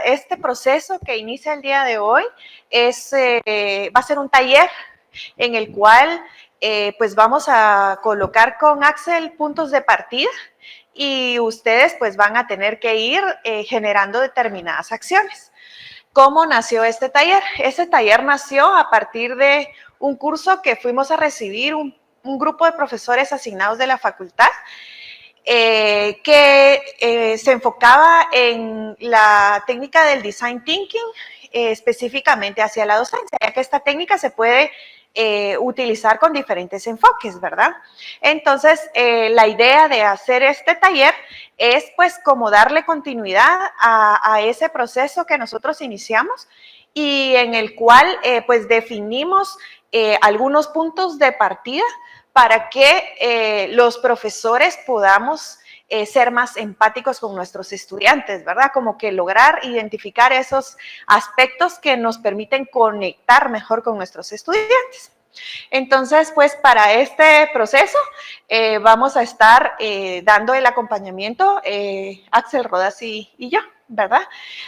Este proceso que inicia el día de hoy va a ser un taller en el cual pues vamos a colocar con Axel puntos de partida y ustedes pues van a tener que ir generando determinadas acciones. ¿Cómo nació este taller? Este taller nació a partir de un curso que fuimos a recibir un grupo de profesores asignados de la facultad que se enfocaba en la técnica del design thinking, específicamente hacia la docencia, ya que esta técnica se puede utilizar con diferentes enfoques, ¿verdad? Entonces, la idea de hacer este taller es pues como darle continuidad a ese proceso que nosotros iniciamos y en el cual pues definimos algunos puntos de partida para que los profesores podamos ser más empáticos con nuestros estudiantes, ¿verdad? Como que lograr identificar esos aspectos que nos permiten conectar mejor con nuestros estudiantes. Entonces, pues para este proceso vamos a estar dando el acompañamiento Axel Rodas y yo, ¿verdad?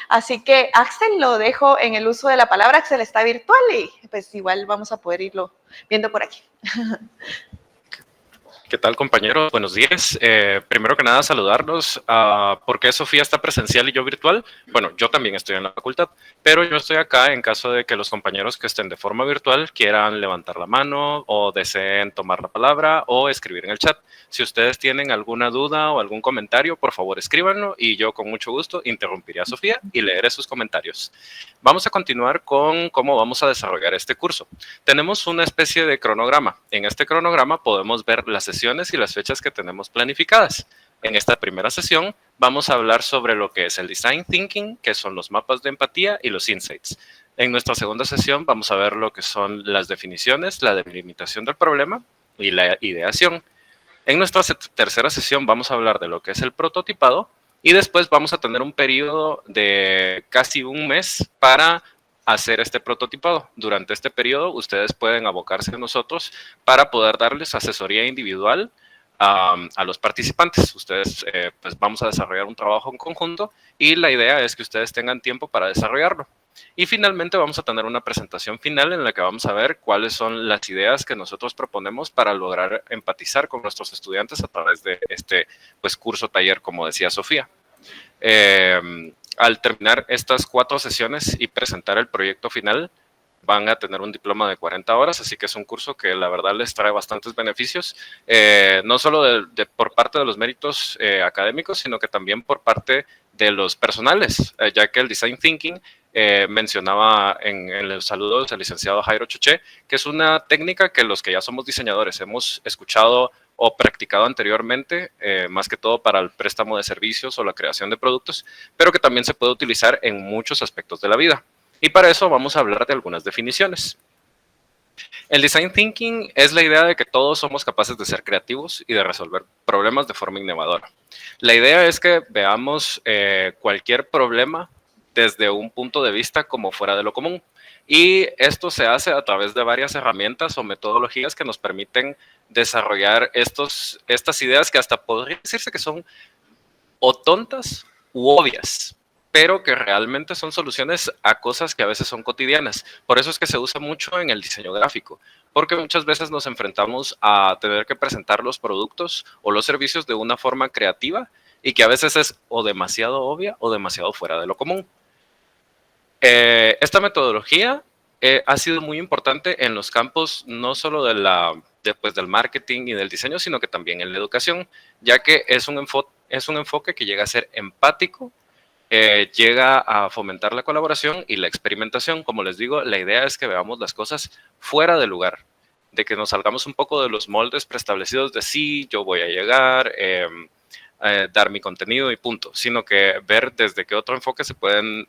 Así que Axel lo dejo en el uso de la palabra. Axel está virtual y pues igual vamos a poder irlo viendo por aquí. ¿Qué tal, compañeros? Buenos días. Primero que nada, saludarlos. ¿Por qué Sofía está presencial y yo virtual? Bueno, yo también estoy en la facultad, pero yo estoy acá en caso de que los compañeros que estén de forma virtual quieran levantar la mano o deseen tomar la palabra o escribir en el chat. Si ustedes tienen alguna duda o algún comentario, por favor escríbanlo y yo con mucho gusto interrumpiré a Sofía y leeré sus comentarios. Vamos a continuar con cómo vamos a desarrollar este curso. Tenemos una especie de cronograma. En este cronograma podemos ver las sesiones y las fechas que tenemos planificadas. En esta primera sesión vamos a hablar sobre lo que es el Design Thinking, que son los mapas de empatía y los insights. En nuestra segunda sesión vamos a ver lo que son las definiciones, la delimitación del problema y la ideación. En nuestra tercera sesión vamos a hablar de lo que es el prototipado y después vamos a tener un periodo de casi un mes para hacer este prototipado. Durante este periodo ustedes pueden abocarse a nosotros para poder darles asesoría individual a los participantes. Ustedes pues vamos a desarrollar un trabajo en conjunto y la idea es que ustedes tengan tiempo para desarrollarlo. Y finalmente vamos a tener una presentación final en la que vamos a ver cuáles son las ideas que nosotros proponemos para lograr empatizar con nuestros estudiantes a través de este pues, curso taller, como decía Sofía. Al terminar estas 4 sesiones y presentar el proyecto final, van a tener un diploma de 40 horas, así que es un curso que la verdad les trae bastantes beneficios, no solo por parte de los méritos académicos, sino que también por parte de los personales, ya que el Design Thinking mencionaba en los saludos del licenciado Jairo Choché, que es una técnica que los que ya somos diseñadores hemos escuchado o practicado anteriormente, más que todo para el préstamo de servicios o la creación de productos, pero que también se puede utilizar en muchos aspectos de la vida. Y para eso vamos a hablar de algunas definiciones. El Design Thinking es la idea de que todos somos capaces de ser creativos y de resolver problemas de forma innovadora. La idea es que veamos cualquier problema desde un punto de vista como fuera de lo común. Y esto se hace a través de varias herramientas o metodologías que nos permiten desarrollar estas ideas que hasta podría decirse que son o tontas u obvias, pero que realmente son soluciones a cosas que a veces son cotidianas. Por eso es que se usa mucho en el diseño gráfico, porque muchas veces nos enfrentamos a tener que presentar los productos o los servicios de una forma creativa y que a veces es o demasiado obvia o demasiado fuera de lo común. Esta metodología ha sido muy importante en los campos no solo del marketing y del diseño, sino que también en la educación, ya que es un enfoque que llega a ser empático, llega a fomentar la colaboración y la experimentación. Como les digo, la idea es que veamos las cosas fuera del lugar, de que nos salgamos un poco de los moldes preestablecidos de sí, yo voy a llegar, dar mi contenido y punto, sino que ver desde qué otro enfoque se pueden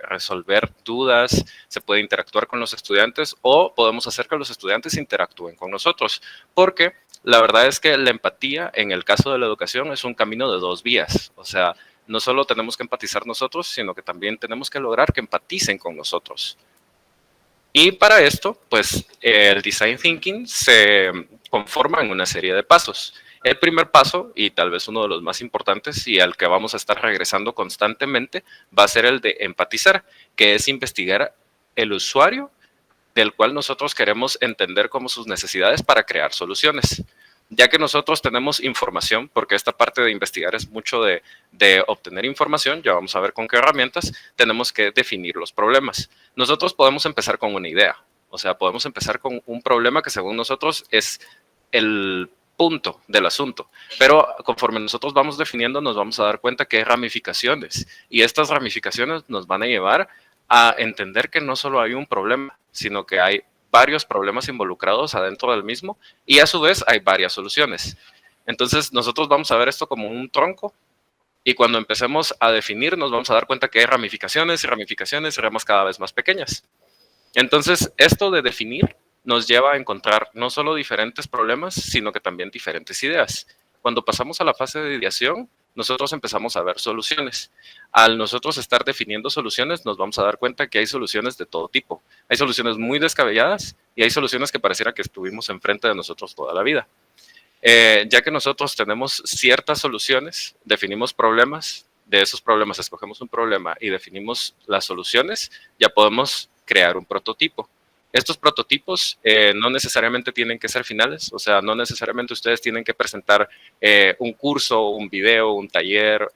resolver dudas, se puede interactuar con los estudiantes o podemos hacer que los estudiantes interactúen con nosotros, porque la verdad es que la empatía en el caso de la educación es un camino de 2 vías, o sea, no solo tenemos que empatizar nosotros, sino que también tenemos que lograr que empaticen con nosotros. Y para esto, pues el Design Thinking se conforma en una serie de pasos. El primer paso, y tal vez uno de los más importantes y al que vamos a estar regresando constantemente, va a ser el de empatizar, que es investigar el usuario del cual nosotros queremos entender como sus necesidades para crear soluciones. Ya que nosotros tenemos información, porque esta parte de investigar es mucho de obtener información, ya vamos a ver con qué herramientas, tenemos que definir los problemas. Nosotros podemos empezar con una idea, o sea, podemos empezar con un problema que según nosotros es el punto del asunto, pero conforme nosotros vamos definiendo nos vamos a dar cuenta que hay ramificaciones y estas ramificaciones nos van a llevar a entender que no solo hay un problema, sino que hay varios problemas involucrados adentro del mismo y a su vez hay varias soluciones. Entonces nosotros vamos a ver esto como un tronco y cuando empecemos a definir nos vamos a dar cuenta que hay ramificaciones y ramificaciones y ramas cada vez más pequeñas. Entonces esto de definir nos lleva a encontrar no solo diferentes problemas, sino que también diferentes ideas. Cuando pasamos a la fase de ideación, nosotros empezamos a ver soluciones. Al nosotros estar definiendo soluciones, nos vamos a dar cuenta que hay soluciones de todo tipo. Hay soluciones muy descabelladas y hay soluciones que pareciera que estuvimos enfrente de nosotros toda la vida. Ya que nosotros tenemos ciertas soluciones, definimos problemas, de esos problemas escogemos un problema y definimos las soluciones, ya podemos crear un prototipo. Estos prototipos no necesariamente tienen que ser finales, o sea, no necesariamente ustedes tienen que presentar un curso, un video, un taller,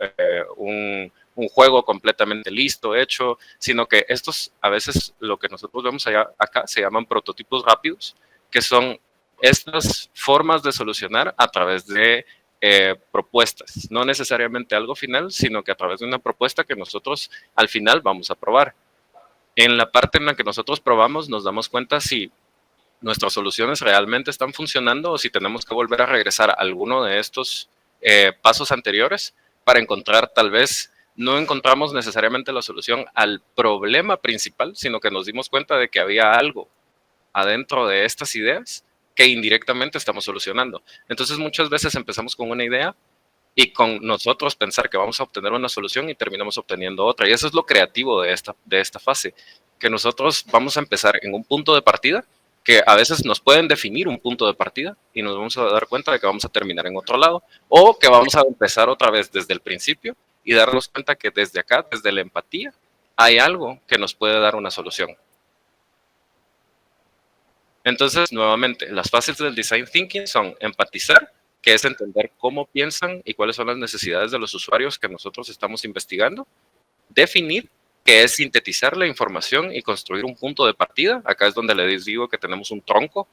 un juego completamente listo, hecho, sino que estos a veces lo que nosotros vemos allá, acá se llaman prototipos rápidos, que son estas formas de solucionar a través de propuestas, no necesariamente algo final, sino que a través de una propuesta que nosotros al final vamos a probar. En la parte en la que nosotros probamos nos damos cuenta si nuestras soluciones realmente están funcionando o si tenemos que volver a regresar a alguno de estos pasos anteriores para encontrar tal vez, no encontramos necesariamente la solución al problema principal, sino que nos dimos cuenta de que había algo adentro de estas ideas que indirectamente estamos solucionando. Entonces muchas veces empezamos con una idea y con nosotros pensar que vamos a obtener una solución y terminamos obteniendo otra. Y eso es lo creativo de esta fase, que nosotros vamos a empezar en un punto de partida que a veces nos pueden definir un punto de partida y nos vamos a dar cuenta de que vamos a terminar en otro lado o que vamos a empezar otra vez desde el principio y darnos cuenta que desde acá, desde la empatía, hay algo que nos puede dar una solución. Entonces, nuevamente, las fases del design thinking son empatizar, que es entender cómo piensan y cuáles son las necesidades de los usuarios que nosotros estamos investigando. Definir, que es sintetizar la información y construir un punto de partida. Acá es donde les digo que tenemos un tronco.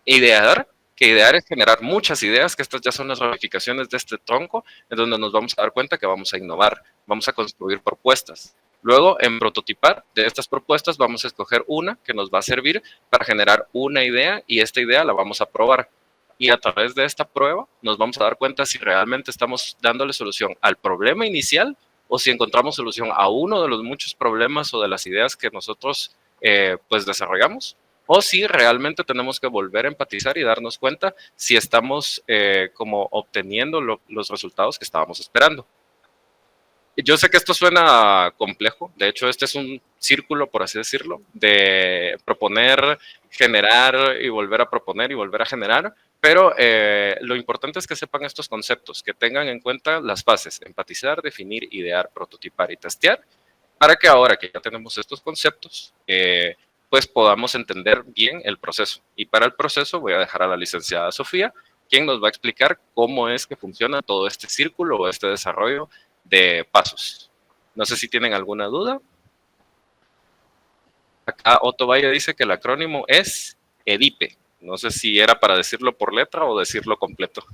Idear, que idear es generar muchas ideas, que estas ya son las ramificaciones de este tronco, en donde nos vamos a dar cuenta que vamos a innovar, vamos a construir propuestas. Luego, en prototipar de estas propuestas, vamos a escoger una que nos va a servir para generar una idea y esta idea la vamos a probar. Y a través de esta prueba nos vamos a dar cuenta si realmente estamos dándole solución al problema inicial o si encontramos solución a uno de los muchos problemas o de las ideas que nosotros pues desarrollamos, o si realmente tenemos que volver a empatizar y darnos cuenta si estamos como obteniendo los resultados que estábamos esperando. Yo sé que esto suena complejo, de hecho este es un círculo, por así decirlo, de proponer, generar y volver a proponer y volver a generar, pero lo importante es que sepan estos conceptos, que tengan en cuenta las fases, empatizar, definir, idear, prototipar y testear, para que ahora que ya tenemos estos conceptos, pues podamos entender bien el proceso. Y para el proceso voy a dejar a la licenciada Sofía, quien nos va a explicar cómo es que funciona todo este círculo o este desarrollo de pasos. No sé si tienen alguna duda. Acá Otto Valle dice que el acrónimo es EDIPE. No sé si era para decirlo por letra o decirlo completo.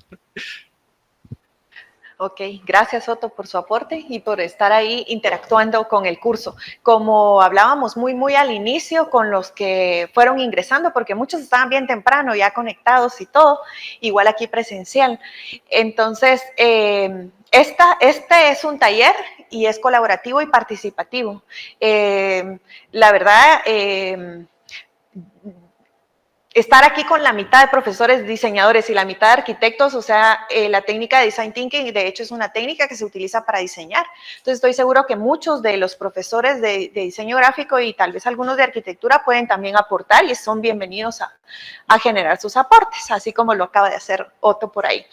Ok, gracias Otto por su aporte y por estar ahí interactuando con el curso. Como hablábamos muy al inicio con los que fueron ingresando, porque muchos estaban bien temprano ya conectados y todo, igual aquí presencial. Entonces, este es un taller y es colaborativo y participativo. La verdad, estar aquí con la mitad de profesores diseñadores y la mitad de arquitectos, o sea, la técnica de Design Thinking, de hecho, es una técnica que se utiliza para diseñar. Entonces, estoy seguro que muchos de los profesores de diseño gráfico y tal vez algunos de arquitectura pueden también aportar y son bienvenidos a generar sus aportes, así como lo acaba de hacer Otto por ahí.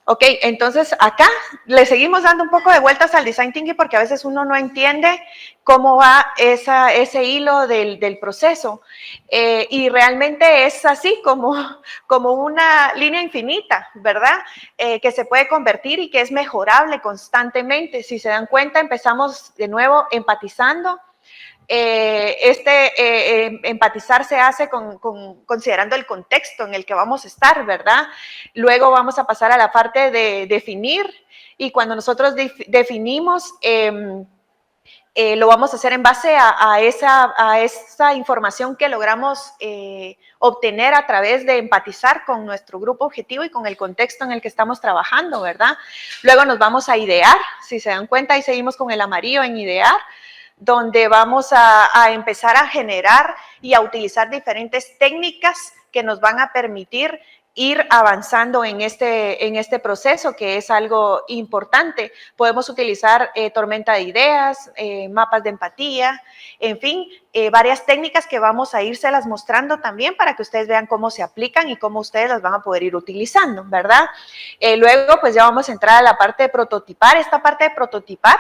Ok, entonces acá le seguimos dando un poco de vueltas al Design Thinking porque a veces uno no entiende cómo va ese hilo del proceso y realmente es así como una línea infinita, ¿verdad? Que se puede convertir y que es mejorable constantemente. Si se dan cuenta, empezamos de nuevo empatizando. Empatizar se hace considerando el contexto en el que vamos a estar, ¿verdad? Luego vamos a pasar a la parte de definir y cuando nosotros definimos, lo vamos a hacer en base a esa información que logramos obtener a través de empatizar con nuestro grupo objetivo y con el contexto en el que estamos trabajando, ¿verdad? Luego nos vamos a idear, si se dan cuenta, y seguimos con el amarillo en idear, donde vamos a empezar a generar y a utilizar diferentes técnicas que nos van a permitir ir avanzando en este proceso, que es algo importante. Podemos utilizar tormenta de ideas, mapas de empatía, en fin, varias técnicas que vamos a írselas mostrando también para que ustedes vean cómo se aplican y cómo ustedes las van a poder ir utilizando, ¿verdad? Luego, pues ya vamos a entrar a la parte de prototipar. Esta parte de prototipar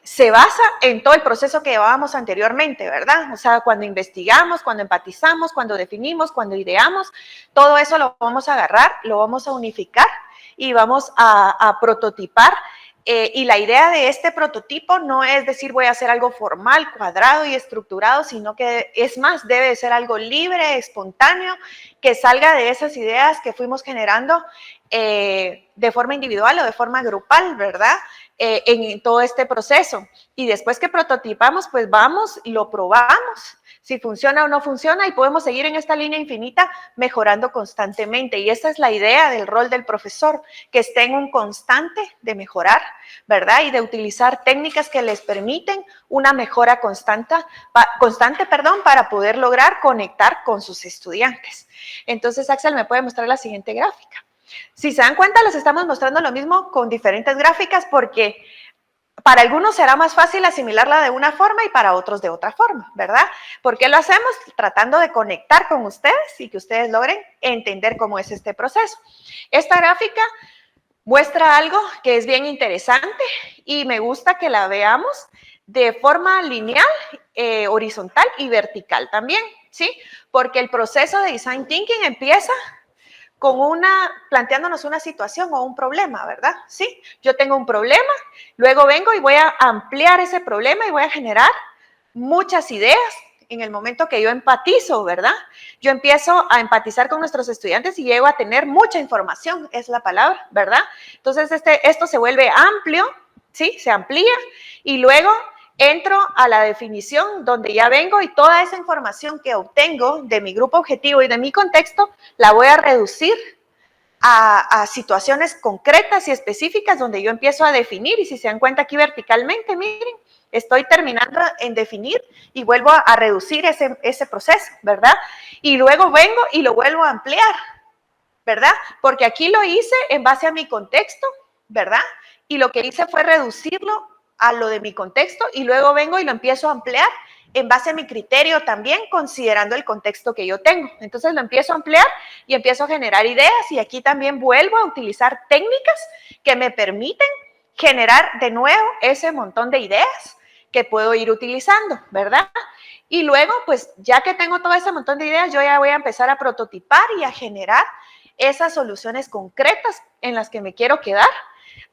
se basa en todo el proceso que llevábamos anteriormente, ¿verdad? O sea, cuando investigamos, cuando empatizamos, cuando definimos, cuando ideamos, todo eso lo vamos a agarrar, lo vamos a unificar y vamos a prototipar. Y la idea de este prototipo no es decir voy a hacer algo formal, cuadrado y estructurado, sino que es más, debe de ser algo libre, espontáneo, que salga de esas ideas que fuimos generando de forma individual o de forma grupal, ¿verdad? En todo este proceso. Y después que prototipamos, pues vamos y lo probamos, si funciona o no funciona, y podemos seguir en esta línea infinita mejorando constantemente. Y esa es la idea del rol del profesor, que esté en un constante de mejorar, ¿verdad? Y de utilizar técnicas que les permiten una mejora constante, para poder lograr conectar con sus estudiantes. Entonces, Axel, ¿me puede mostrar la siguiente gráfica? Si se dan cuenta, les estamos mostrando lo mismo con diferentes gráficas porque para algunos será más fácil asimilarla de una forma y para otros de otra forma, ¿verdad? ¿Por qué lo hacemos? Tratando de conectar con ustedes y que ustedes logren entender cómo es este proceso. Esta gráfica muestra algo que es bien interesante y me gusta que la veamos de forma lineal, horizontal y vertical también, ¿sí? Porque el proceso de Design Thinking empieza planteándonos una situación o un problema, ¿verdad? Sí, yo tengo un problema, luego vengo y voy a ampliar ese problema y voy a generar muchas ideas en el momento que yo empatizo, ¿verdad? Yo empiezo a empatizar con nuestros estudiantes y llego a tener mucha información, es la palabra, ¿verdad? Entonces, esto se vuelve amplio, ¿sí? Se amplía y luego entro a la definición donde ya vengo y toda esa información que obtengo de mi grupo objetivo y de mi contexto la voy a reducir a situaciones concretas y específicas donde yo empiezo a definir y si se dan cuenta aquí verticalmente, miren, estoy terminando en definir y vuelvo a reducir ese proceso, ¿verdad? Y luego vengo y lo vuelvo a ampliar, ¿verdad? Porque aquí lo hice en base a mi contexto, ¿verdad? Y lo que hice fue reducirlo a lo de mi contexto y luego vengo y lo empiezo a ampliar en base a mi criterio también, considerando el contexto que yo tengo. Entonces lo empiezo a ampliar y empiezo a generar ideas y aquí también vuelvo a utilizar técnicas que me permiten generar de nuevo ese montón de ideas que puedo ir utilizando, ¿verdad? Y luego, pues ya que tengo todo ese montón de ideas, yo ya voy a empezar a prototipar y a generar esas soluciones concretas en las que me quiero quedar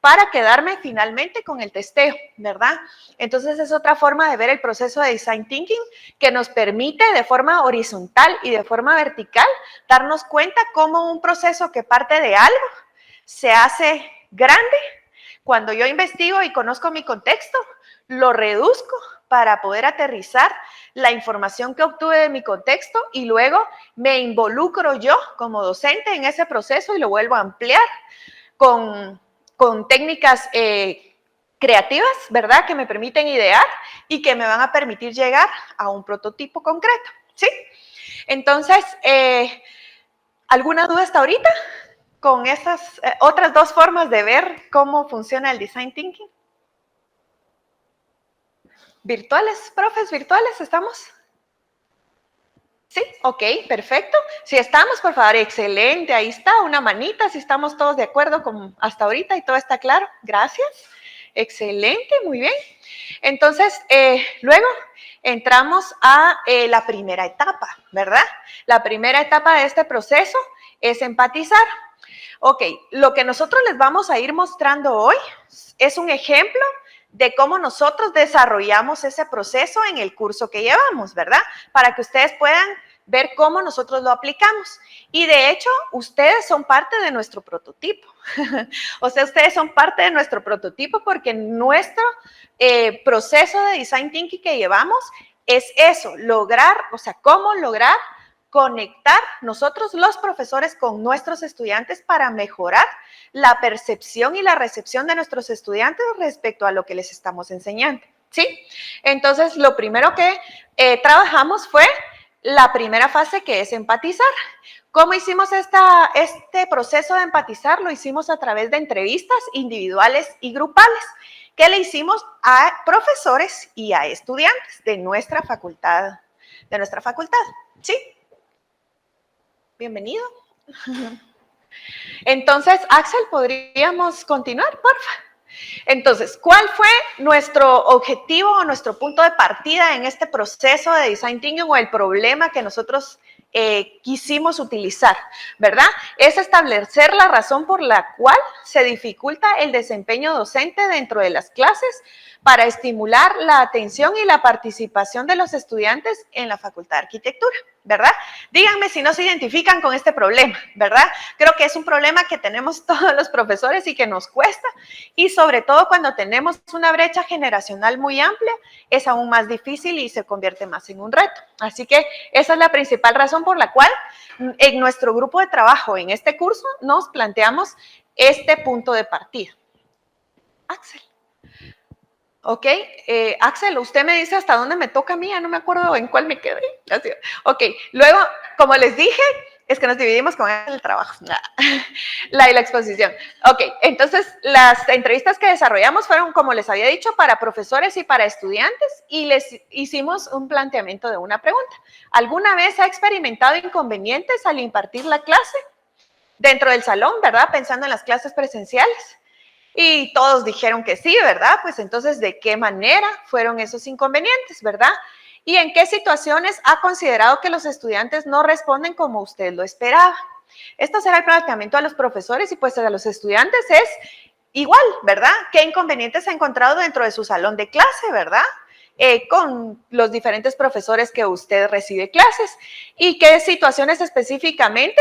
para quedarme finalmente con el testeo, ¿verdad? Entonces es otra forma de ver el proceso de Design Thinking que nos permite de forma horizontal y de forma vertical darnos cuenta cómo un proceso que parte de algo se hace grande. Cuando yo investigo y conozco mi contexto, lo reduzco para poder aterrizar la información que obtuve de mi contexto y luego me involucro yo como docente en ese proceso y lo vuelvo a ampliar con técnicas creativas, ¿verdad? Que me permiten idear y que me van a permitir llegar a un prototipo concreto, ¿sí? Entonces, ¿alguna duda hasta ahorita con esas otras dos formas de ver cómo funciona el Design Thinking? ¿Virtuales, profes? ¿Virtuales estamos? ¿Sí? Ok, perfecto. Si estamos, por favor, excelente. Ahí está, una manita, si estamos todos de acuerdo con hasta ahorita y todo está claro. Gracias. Excelente, muy bien. Entonces, luego entramos a la primera etapa, ¿verdad? La primera etapa de este proceso es empatizar. Ok, lo que nosotros les vamos a ir mostrando hoy es un ejemplo de cómo nosotros desarrollamos ese proceso en el curso que llevamos, ¿verdad? Para que ustedes puedan ver cómo nosotros lo aplicamos. Y de hecho, ustedes son parte de nuestro prototipo. O sea, ustedes son parte de nuestro prototipo porque nuestro proceso de Design Thinking que llevamos es eso, lograr, o sea, cómo lograr conectar nosotros los profesores con nuestros estudiantes para mejorar la percepción y la recepción de nuestros estudiantes respecto a lo que les estamos enseñando, ¿sí? Entonces, lo primero que trabajamos fue la primera fase, que es empatizar. ¿Cómo hicimos este proceso de empatizar? Lo hicimos a través de entrevistas individuales y grupales, que le hicimos a profesores y a estudiantes de nuestra facultad, ¿sí? Bienvenido. Entonces, Axel, ¿podríamos continuar, porfa? Entonces, ¿cuál fue nuestro objetivo o nuestro punto de partida en este proceso de Design Thinking o el problema que nosotros quisimos utilizar, ¿verdad? Es establecer la razón por la cual se dificulta el desempeño docente dentro de las clases para estimular la atención y la participación de los estudiantes en la Facultad de Arquitectura, ¿verdad? Díganme si no se identifican con este problema, ¿verdad? Creo que es un problema que tenemos todos los profesores y que nos cuesta, y sobre todo cuando tenemos una brecha generacional muy amplia, es aún más difícil y se convierte más en un reto. Así que esa es la principal razón por la cual en nuestro grupo de trabajo en este curso nos planteamos este punto de partida. Axel. Ok, Axel, usted me dice hasta dónde me toca a mí, ya no me acuerdo en cuál me quedé. Ok, luego, como les dije, es que nos dividimos con el trabajo, la exposición. Ok, entonces las entrevistas que desarrollamos fueron, como les había dicho, para profesores y para estudiantes, y les hicimos un planteamiento de una pregunta. ¿Alguna vez ha experimentado inconvenientes al impartir la clase dentro del salón, verdad? Pensando en las clases presenciales. Y todos dijeron que sí, ¿verdad? Pues entonces, ¿de qué manera fueron esos inconvenientes, verdad? ¿Y en qué situaciones ha considerado que los estudiantes no responden como usted lo esperaba? Esto será el planteamiento a los profesores y pues a los estudiantes es igual, ¿verdad? ¿Qué inconvenientes ha encontrado dentro de su salón de clase, verdad? Con los diferentes profesores que usted recibe clases, y qué situaciones específicamente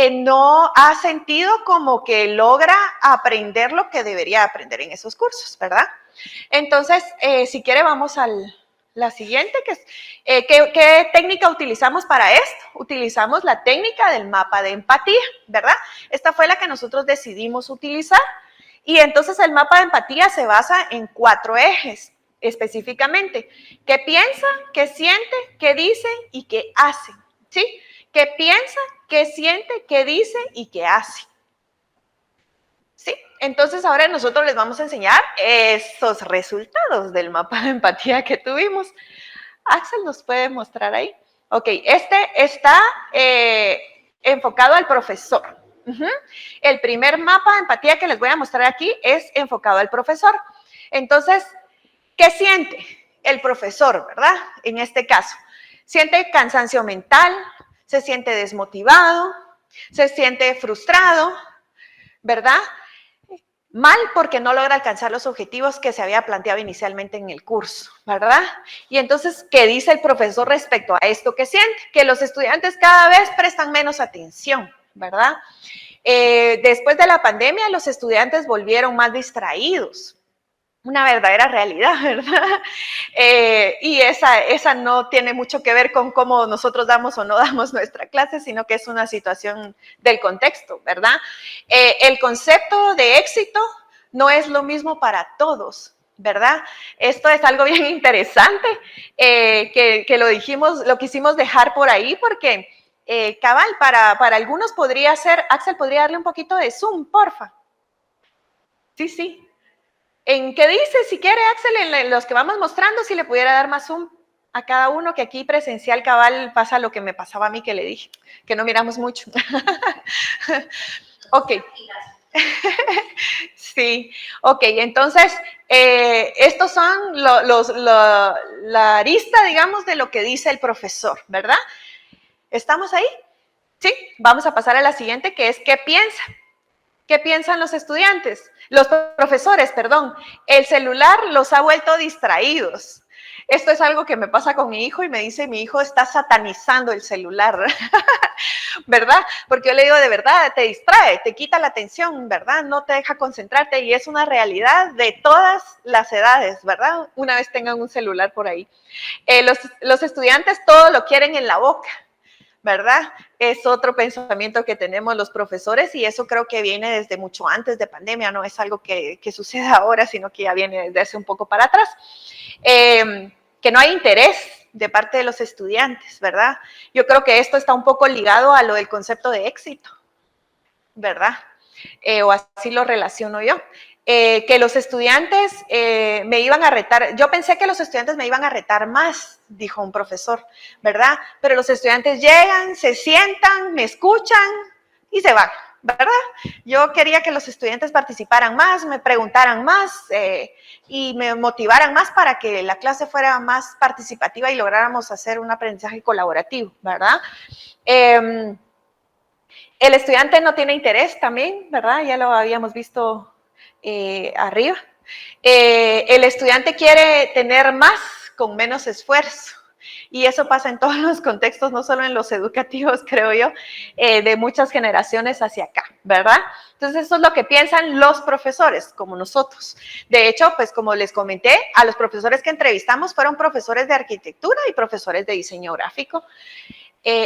no ha sentido como que logra aprender lo que debería aprender en esos cursos, ¿verdad? Entonces, si quiere, vamos a la siguiente, que es, ¿qué técnica utilizamos para esto? Utilizamos la técnica del mapa de empatía, ¿verdad? Esta fue la que nosotros decidimos utilizar, y entonces el mapa de empatía se basa en 4 ejes. Específicamente, qué piensa, qué siente, qué dice y qué hace, ¿sí? ¿Qué piensa, qué siente, qué dice y qué hace? ¿Sí? Entonces ahora nosotros les vamos a enseñar esos resultados del mapa de empatía que tuvimos. Axel, ¿nos puede mostrar ahí? Ok, este está enfocado al profesor. El primer mapa de empatía que les voy a mostrar aquí es enfocado al profesor. Entonces, ¿qué siente el profesor, verdad? En este caso, siente cansancio mental, se siente desmotivado, se siente frustrado, ¿verdad? Mal porque no logra alcanzar los objetivos que se había planteado inicialmente en el curso, ¿verdad? Y entonces, ¿qué dice el profesor respecto a esto que siente? Que los estudiantes cada vez prestan menos atención, ¿verdad? Después de la pandemia, los estudiantes volvieron más distraídos. Una verdadera realidad, ¿verdad? Y esa no tiene mucho que ver con cómo nosotros damos o no damos nuestra clase, sino que es una situación del contexto, ¿verdad? El concepto de éxito no es lo mismo para todos, ¿verdad? Esto es algo bien interesante que lo quisimos dejar por ahí porque, cabal, para algunos podría ser, Axel, ¿podría darle un poquito de zoom, porfa? Sí, sí. ¿En qué dice? Si quiere, Axel, en los que vamos mostrando, si le pudiera dar más zoom a cada uno, que aquí presencial cabal pasa lo que me pasaba a mí que le dije, que no miramos mucho. Ok. Sí, ok, entonces, estos son la arista, digamos, de lo que dice el profesor, ¿verdad? ¿Estamos ahí? Sí, vamos a pasar a la siguiente, que es ¿qué piensa? ¿Qué piensan los estudiantes? Los profesores, perdón. El celular los ha vuelto distraídos. Esto es algo que me pasa con mi hijo y me dice, mi hijo está satanizando el celular, ¿verdad? Porque yo le digo, de verdad, te distrae, te quita la atención, ¿verdad? No te deja concentrarte y es una realidad de todas las edades, ¿verdad? Una vez tengan un celular por ahí. Los estudiantes todo lo quieren en la boca, ¿verdad? Es otro pensamiento que tenemos los profesores y eso creo que viene desde mucho antes de pandemia, no es algo que sucede ahora, sino que ya viene desde hace un poco para atrás. Que no hay interés de parte de los estudiantes, ¿verdad? Yo creo que esto está un poco ligado a lo del concepto de éxito, ¿verdad? O así lo relaciono yo. Que los estudiantes me iban a retar, yo pensé que los estudiantes me iban a retar más, dijo un profesor, ¿verdad? Pero los estudiantes llegan, se sientan, me escuchan y se van, ¿verdad? Yo quería que los estudiantes participaran más, me preguntaran más y me motivaran más para que la clase fuera más participativa y lográramos hacer un aprendizaje colaborativo, ¿verdad? El estudiante no tiene interés también, ¿verdad? Ya lo habíamos visto arriba. El estudiante quiere tener más con menos esfuerzo. Y eso pasa en todos los contextos, no solo en los educativos, creo yo, de muchas generaciones hacia acá, ¿verdad? Entonces, eso es lo que piensan los profesores, como nosotros. De hecho, pues como les comenté, a los profesores que entrevistamos fueron profesores de arquitectura y profesores de diseño gráfico.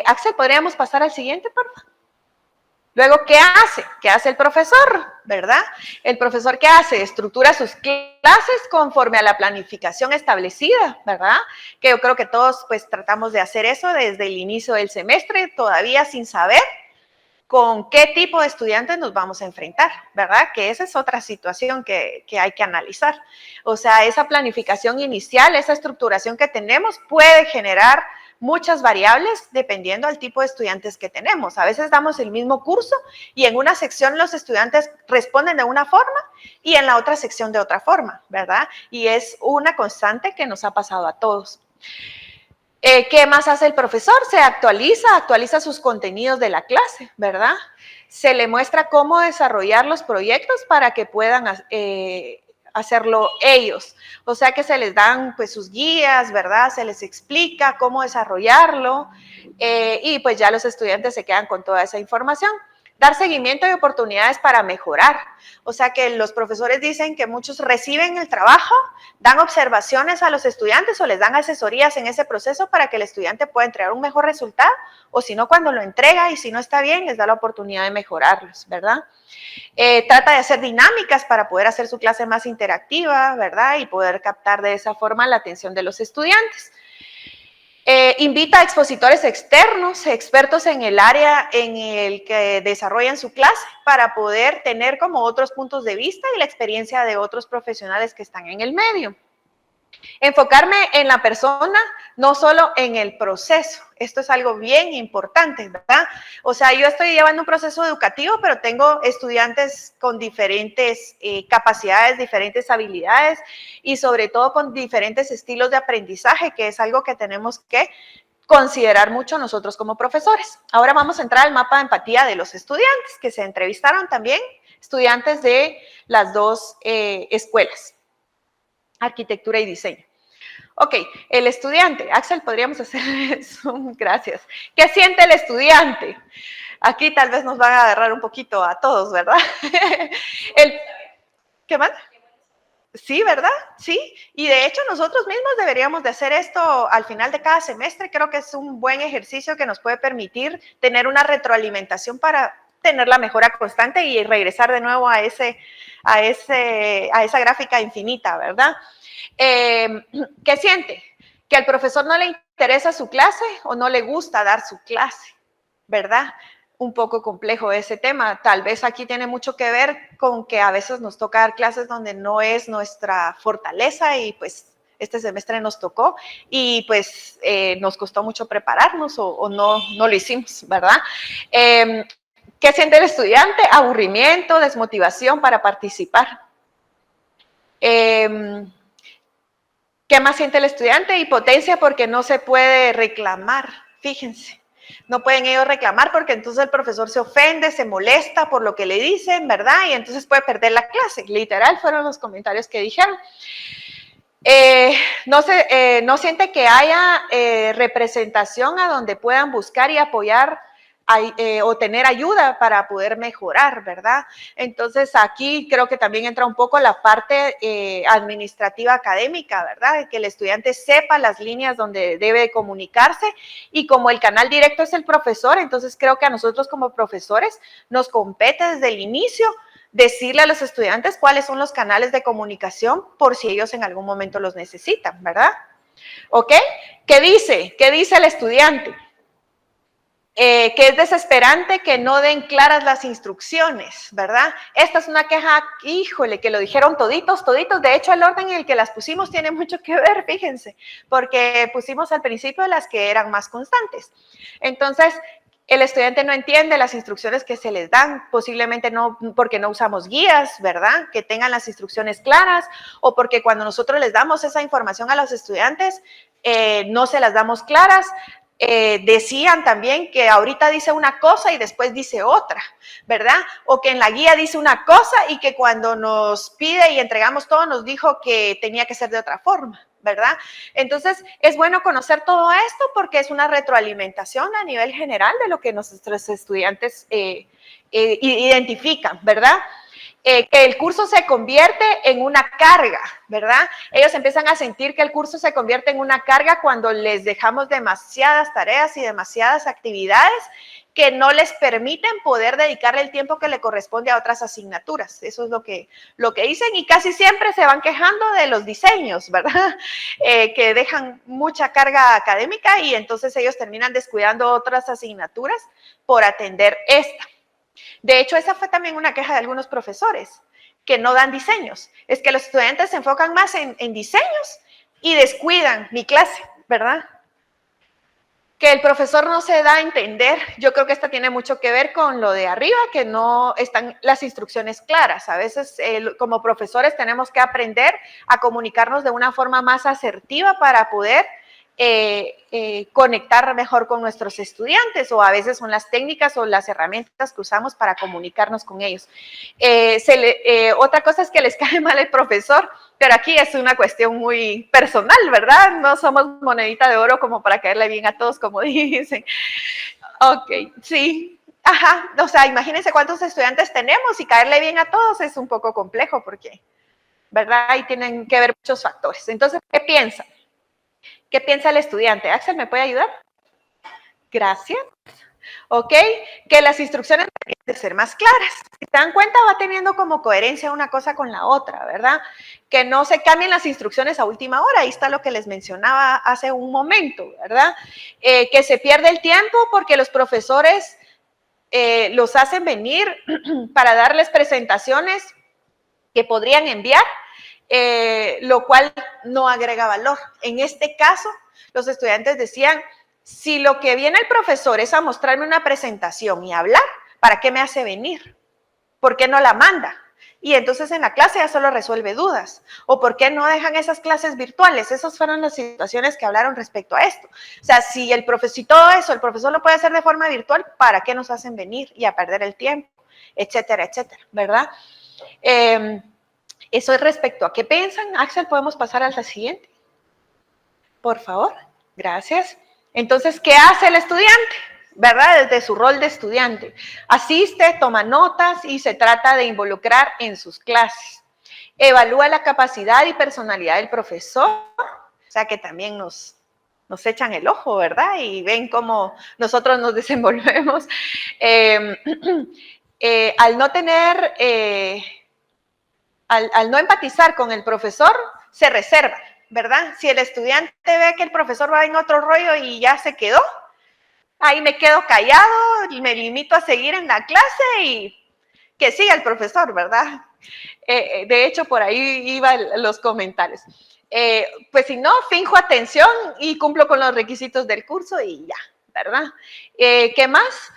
Axel, ¿podríamos pasar al siguiente, por favor? Luego, ¿qué hace? ¿Qué hace el profesor? ¿Verdad? El profesor, ¿qué hace? Estructura sus clases conforme a la planificación establecida, ¿verdad? Que yo creo que todos pues tratamos de hacer eso desde el inicio del semestre, todavía sin saber con qué tipo de estudiantes nos vamos a enfrentar, ¿verdad? Que esa es otra situación que hay que analizar. O sea, esa planificación inicial, esa estructuración que tenemos puede generar muchas variables dependiendo del tipo de estudiantes que tenemos. A veces damos el mismo curso y en una sección los estudiantes responden de una forma y en la otra sección de otra forma, ¿verdad? Y es una constante que nos ha pasado a todos. ¿Qué más hace el profesor? Se actualiza sus contenidos de la clase, ¿verdad? Se le muestra cómo desarrollar los proyectos para que puedan hacerlo ellos. O sea que se les dan pues sus guías, ¿verdad? Se les explica cómo desarrollarlo y pues ya los estudiantes se quedan con toda esa información. Dar seguimiento y oportunidades para mejorar. O sea que los profesores dicen que muchos reciben el trabajo, dan observaciones a los estudiantes o les dan asesorías en ese proceso para que el estudiante pueda entregar un mejor resultado o si no, cuando lo entrega y si no está bien, les da la oportunidad de mejorarlos, ¿verdad? Trata de hacer dinámicas para poder hacer su clase más interactiva, ¿verdad? Y poder captar de esa forma la atención de los estudiantes. Invita a expositores externos, expertos en el área en el que desarrollan su clase para poder tener como otros puntos de vista y la experiencia de otros profesionales que están en el medio. Enfocarme en la persona, no solo en el proceso. Esto es algo bien importante, ¿verdad? O sea, yo estoy llevando un proceso educativo, pero tengo estudiantes con diferentes capacidades, diferentes habilidades y sobre todo con diferentes estilos de aprendizaje, que es algo que tenemos que considerar mucho nosotros como profesores. Ahora vamos a entrar al mapa de empatía de los estudiantes, que se entrevistaron también, estudiantes de las dos escuelas, arquitectura y diseño. Ok, el estudiante. Axel, podríamos hacer Zoom, gracias. ¿Qué siente el estudiante? Aquí tal vez nos van a agarrar un poquito a todos, ¿verdad? ¿Qué más? Sí, ¿verdad? Sí, y de hecho nosotros mismos deberíamos de hacer esto al final de cada semestre. Creo que es un buen ejercicio que nos puede permitir tener una retroalimentación para tener la mejora constante y regresar de nuevo a esa gráfica infinita, ¿verdad? ¿Qué siente? Que al profesor no le interesa su clase o no le gusta dar su clase, ¿verdad? Un poco complejo ese tema. Tal vez aquí tiene mucho que ver con que a veces nos toca dar clases donde no es nuestra fortaleza y pues este semestre nos tocó y pues nos costó mucho prepararnos o no lo hicimos, ¿verdad? ¿Qué siente el estudiante? Aburrimiento, desmotivación para participar. ¿Qué más siente el estudiante? Impotencia porque no se puede reclamar, fíjense. No pueden ellos reclamar porque entonces el profesor se ofende, se molesta por lo que le dicen, ¿verdad? Y entonces puede perder la clase. Literal fueron los comentarios que dijeron. No siente que haya representación a donde puedan buscar y apoyar o tener ayuda para poder mejorar, ¿verdad? Entonces aquí creo que también entra un poco la parte administrativa académica, ¿verdad? Que el estudiante sepa las líneas donde debe comunicarse y como el canal directo es el profesor, entonces creo que a nosotros como profesores nos compete desde el inicio decirle a los estudiantes cuáles son los canales de comunicación por si ellos en algún momento los necesitan, ¿verdad? ¿Ok? ¿Qué dice? ¿Qué dice el estudiante? Que es desesperante que no den claras las instrucciones, ¿verdad? Esta es una queja, híjole, que lo dijeron toditos. De hecho, el orden en el que las pusimos tiene mucho que ver, fíjense, porque pusimos al principio las que eran más constantes. Entonces, el estudiante no entiende las instrucciones que se les dan, posiblemente no, porque no usamos guías, ¿verdad? Que tengan las instrucciones claras, o porque cuando nosotros les damos esa información a los estudiantes, no se las damos claras. Decían también que ahorita dice una cosa y después dice otra, ¿verdad? O que en la guía dice una cosa y que cuando nos pide y entregamos todo nos dijo que tenía que ser de otra forma, ¿verdad? Entonces, es bueno conocer todo esto porque es una retroalimentación a nivel general de lo que nuestros estudiantes identifican, ¿verdad? Que el curso se convierte en una carga, ¿verdad? Ellos empiezan a sentir que el curso se convierte en una carga cuando les dejamos demasiadas tareas y demasiadas actividades que no les permiten poder dedicarle el tiempo que le corresponde a otras asignaturas. Eso es lo que dicen y casi siempre se van quejando de los diseños, ¿verdad? Que dejan mucha carga académica y entonces ellos terminan descuidando otras asignaturas por atender esta. De hecho, esa fue también una queja de algunos profesores, que no dan diseños. Es que los estudiantes se enfocan más en diseños y descuidan mi clase, ¿verdad? Que el profesor no se da a entender, yo creo que esta tiene mucho que ver con lo de arriba, que no están las instrucciones claras. A veces como profesores tenemos que aprender a comunicarnos de una forma más asertiva para poder conectar mejor con nuestros estudiantes, o a veces son las técnicas o las herramientas que usamos para comunicarnos con ellos. Otra cosa es que les cae mal el profesor, pero aquí es una cuestión muy personal, ¿verdad? No somos monedita de oro como para caerle bien a todos, como dicen. Ok, sí. Ajá, o sea, imagínense cuántos estudiantes tenemos y caerle bien a todos es un poco complejo porque, ¿verdad? Ahí tienen que ver muchos factores. Entonces, ¿qué piensan? ¿Qué piensa el estudiante? Axel, ¿me puede ayudar? Gracias. ¿Ok? Que las instrucciones deberían de ser más claras. Si se dan cuenta, va teniendo como coherencia una cosa con la otra, ¿verdad? Que no se cambien las instrucciones a última hora. Ahí está lo que les mencionaba hace un momento, ¿verdad? Que se pierde el tiempo porque los profesores los hacen venir para darles presentaciones que podrían enviar, lo cual no agrega valor. En este caso, los estudiantes decían, si lo que viene el profesor es a mostrarme una presentación y hablar, ¿para qué me hace venir? ¿Por qué no la manda? Y entonces en la clase ya solo resuelve dudas. ¿O por qué no dejan esas clases virtuales? Esas fueron las situaciones que hablaron respecto a esto. O sea, si todo eso el profesor lo puede hacer de forma virtual, ¿para qué nos hacen venir y a perder el tiempo? Etcétera, etcétera, ¿verdad? Eso es respecto a qué piensan. Axel, ¿podemos pasar a la siguiente? Por favor, gracias. Entonces, ¿qué hace el estudiante? ¿Verdad? Desde su rol de estudiante. Asiste, toma notas y se trata de involucrar en sus clases. Evalúa la capacidad y personalidad del profesor, o sea que también nos nos echan el ojo, ¿verdad? Y ven cómo nosotros nos desenvolvemos. Al no tener, al no empatizar con el profesor, se reserva, ¿verdad? Si el estudiante ve que el profesor va en otro rollo y ya se quedó, ahí me quedo callado, me limito a seguir en la clase y que siga el profesor, ¿verdad? De hecho, por ahí iban los comentarios. Pues si no, finjo atención y cumplo con los requisitos del curso y ya, ¿verdad? ¿Qué más?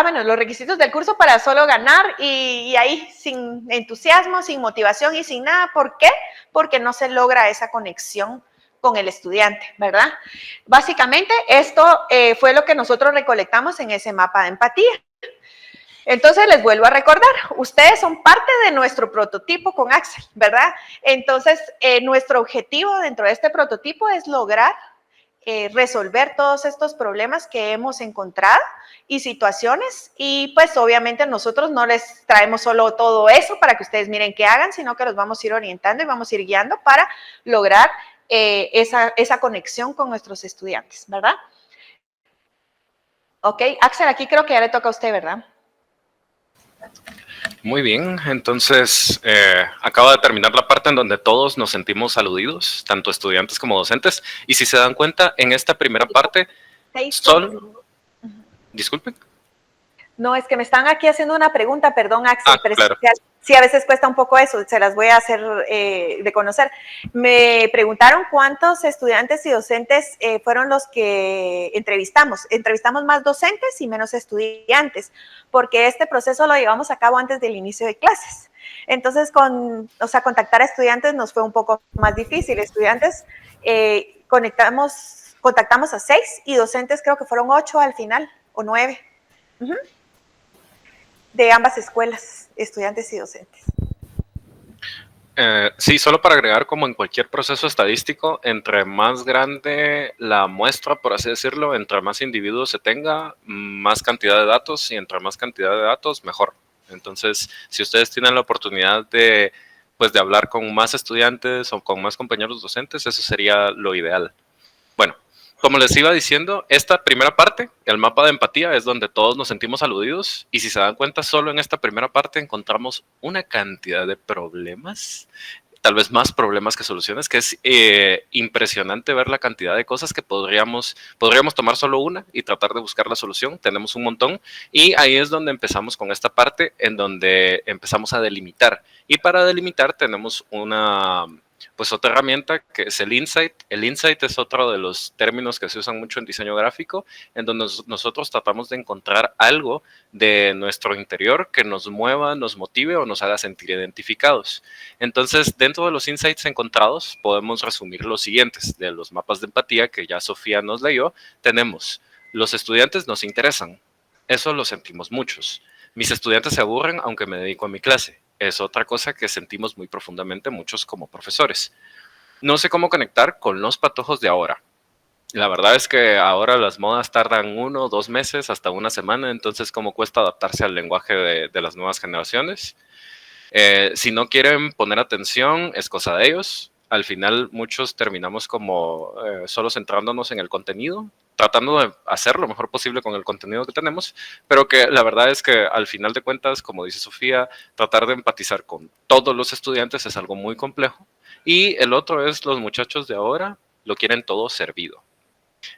Bueno, los requisitos del curso para solo ganar y ahí sin entusiasmo, sin motivación y sin nada. ¿Por qué? Porque no se logra esa conexión con el estudiante, ¿verdad? Básicamente, esto fue lo que nosotros recolectamos en ese mapa de empatía. Entonces, les vuelvo a recordar, ustedes son parte de nuestro prototipo con Axel, ¿verdad? Entonces, nuestro objetivo dentro de este prototipo es lograr resolver todos estos problemas que hemos encontrado y situaciones, y pues obviamente nosotros no les traemos solo todo eso para que ustedes miren qué hagan, sino que los vamos a ir orientando y vamos a ir guiando para lograr esa conexión con nuestros estudiantes, ¿verdad? Ok, Axel, aquí creo que ya le toca a usted, ¿verdad? Muy bien, entonces acaba de terminar la parte en donde todos nos sentimos aludidos, tanto estudiantes como docentes, y si se dan cuenta, en esta primera parte son... Disculpen. No, es que me están aquí haciendo una pregunta, perdón, Axel, pero claro. sí, a veces cuesta un poco eso, se las voy a hacer de conocer. Me preguntaron cuántos estudiantes y docentes fueron los que entrevistamos. Entrevistamos más docentes y menos estudiantes, porque este proceso lo llevamos a cabo antes del inicio de clases. Entonces, contactar a estudiantes nos fue un poco más difícil. Estudiantes contactamos a 6 y docentes creo que fueron 8 al final, o 9. De ambas escuelas, estudiantes y docentes. Sí, solo para agregar, como en cualquier proceso estadístico, entre más grande la muestra, por así decirlo, entre más individuos se tenga, más cantidad de datos, y entre más cantidad de datos, mejor. Entonces, si ustedes tienen la oportunidad de, pues, de hablar con más estudiantes o con más compañeros docentes, eso sería lo ideal. Bueno, como les iba diciendo, esta primera parte, el mapa de empatía, es donde todos nos sentimos aludidos, y si se dan cuenta, solo en esta primera parte encontramos una cantidad de problemas, tal vez más problemas que soluciones, que es impresionante ver la cantidad de cosas que podríamos tomar solo una y tratar de buscar la solución. Tenemos un montón, y ahí es donde empezamos con esta parte, en donde empezamos a delimitar, y para delimitar tenemos pues otra herramienta que es el insight. El insight es otro de los términos que se usan mucho en diseño gráfico, en donde nosotros tratamos de encontrar algo de nuestro interior que nos mueva, nos motive o nos haga sentir identificados. Entonces, dentro de los insights encontrados, podemos resumir los siguientes. De los mapas de empatía que ya Sofía nos leyó, tenemos: los estudiantes nos interesan. Eso lo sentimos muchos. Mis estudiantes se aburren aunque me dedico a mi clase. Es otra cosa que sentimos muy profundamente muchos como profesores. No sé cómo conectar con los patojos de ahora. La verdad es que ahora las modas tardan 1, 2 meses, hasta una semana, entonces cómo cuesta adaptarse al lenguaje de las nuevas generaciones. Si no quieren poner atención, es cosa de ellos. Al final muchos terminamos como solo centrándonos en el contenido, tratando de hacer lo mejor posible con el contenido que tenemos, pero que la verdad es que al final de cuentas, como dice Sofía, tratar de empatizar con todos los estudiantes es algo muy complejo. Y el otro es, los muchachos de ahora lo quieren todo servido.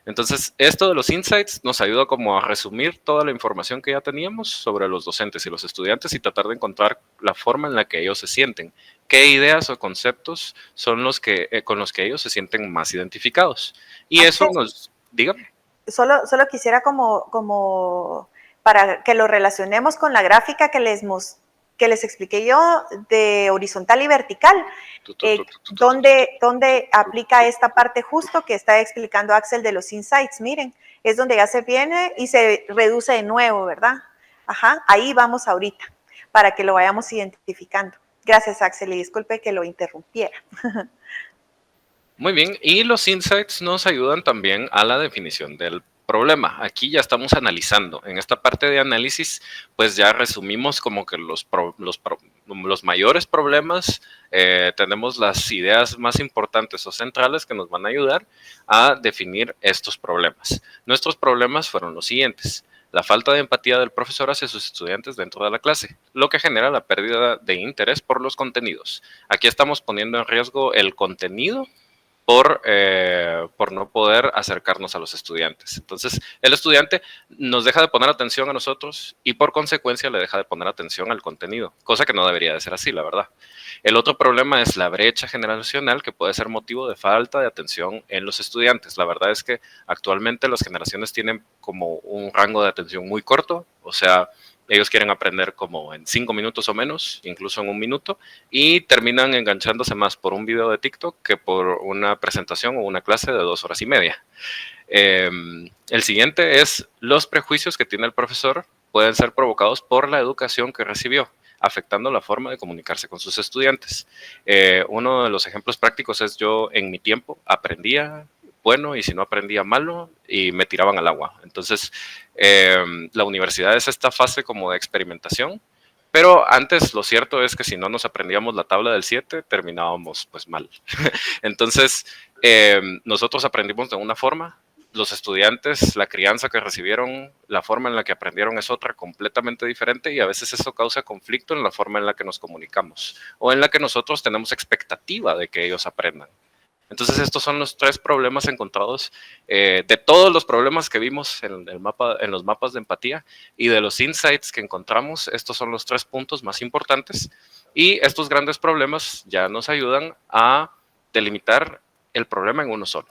Entonces, esto de los insights nos ayuda como a resumir toda la información que ya teníamos sobre los docentes y los estudiantes, y tratar de encontrar la forma en la que ellos se sienten. ¿Qué ideas o conceptos son los que con los que ellos se sienten más identificados? Y eso nos... Dígame. Solo quisiera como para que lo relacionemos con la gráfica que les expliqué yo de horizontal y vertical, donde aplica esta parte justo que está explicando Axel de los insights. Miren, es donde ya se viene y se reduce de nuevo, ¿verdad? Ajá, ahí vamos ahorita, para que lo vayamos identificando. Gracias, Axel, y disculpe que lo interrumpiera. Muy bien, y los insights nos ayudan también a la definición del problema. Aquí ya estamos analizando. En esta parte de análisis, pues ya resumimos como que los mayores problemas, tenemos las ideas más importantes o centrales que nos van a ayudar a definir estos problemas. Nuestros problemas fueron los siguientes: la falta de empatía del profesor hacia sus estudiantes dentro de la clase, lo que genera la pérdida de interés por los contenidos. Aquí estamos poniendo en riesgo el contenido por no poder acercarnos a los estudiantes. Entonces, el estudiante nos deja de poner atención a nosotros y por consecuencia le deja de poner atención al contenido, cosa que no debería de ser así, la verdad. El otro problema es la brecha generacional, que puede ser motivo de falta de atención en los estudiantes. La verdad es que actualmente las generaciones tienen como un rango de atención muy corto, o sea, ellos quieren aprender como en 5 minutos o menos, incluso en 1 minuto, y terminan enganchándose más por un video de TikTok que por una presentación o una clase de 2 horas y media. El siguiente es: los prejuicios que tiene el profesor pueden ser provocados por la educación que recibió, afectando la forma de comunicarse con sus estudiantes. Uno de los ejemplos prácticos es: yo en mi tiempo aprendía bueno y si no aprendía malo y me tiraban al agua. Entonces, la universidad es esta fase como de experimentación, pero antes lo cierto es que si no nos aprendíamos la tabla del 7, terminábamos pues mal. Entonces, nosotros aprendimos de una forma, los estudiantes, la crianza que recibieron, la forma en la que aprendieron es otra completamente diferente, y a veces eso causa conflicto en la forma en la que nos comunicamos o en la que nosotros tenemos expectativa de que ellos aprendan. Entonces, estos son los 3 problemas encontrados de todos los problemas que vimos en los mapas de empatía y de los insights que encontramos. Estos son los 3 puntos más importantes, y estos grandes problemas ya nos ayudan a delimitar el problema en uno solo.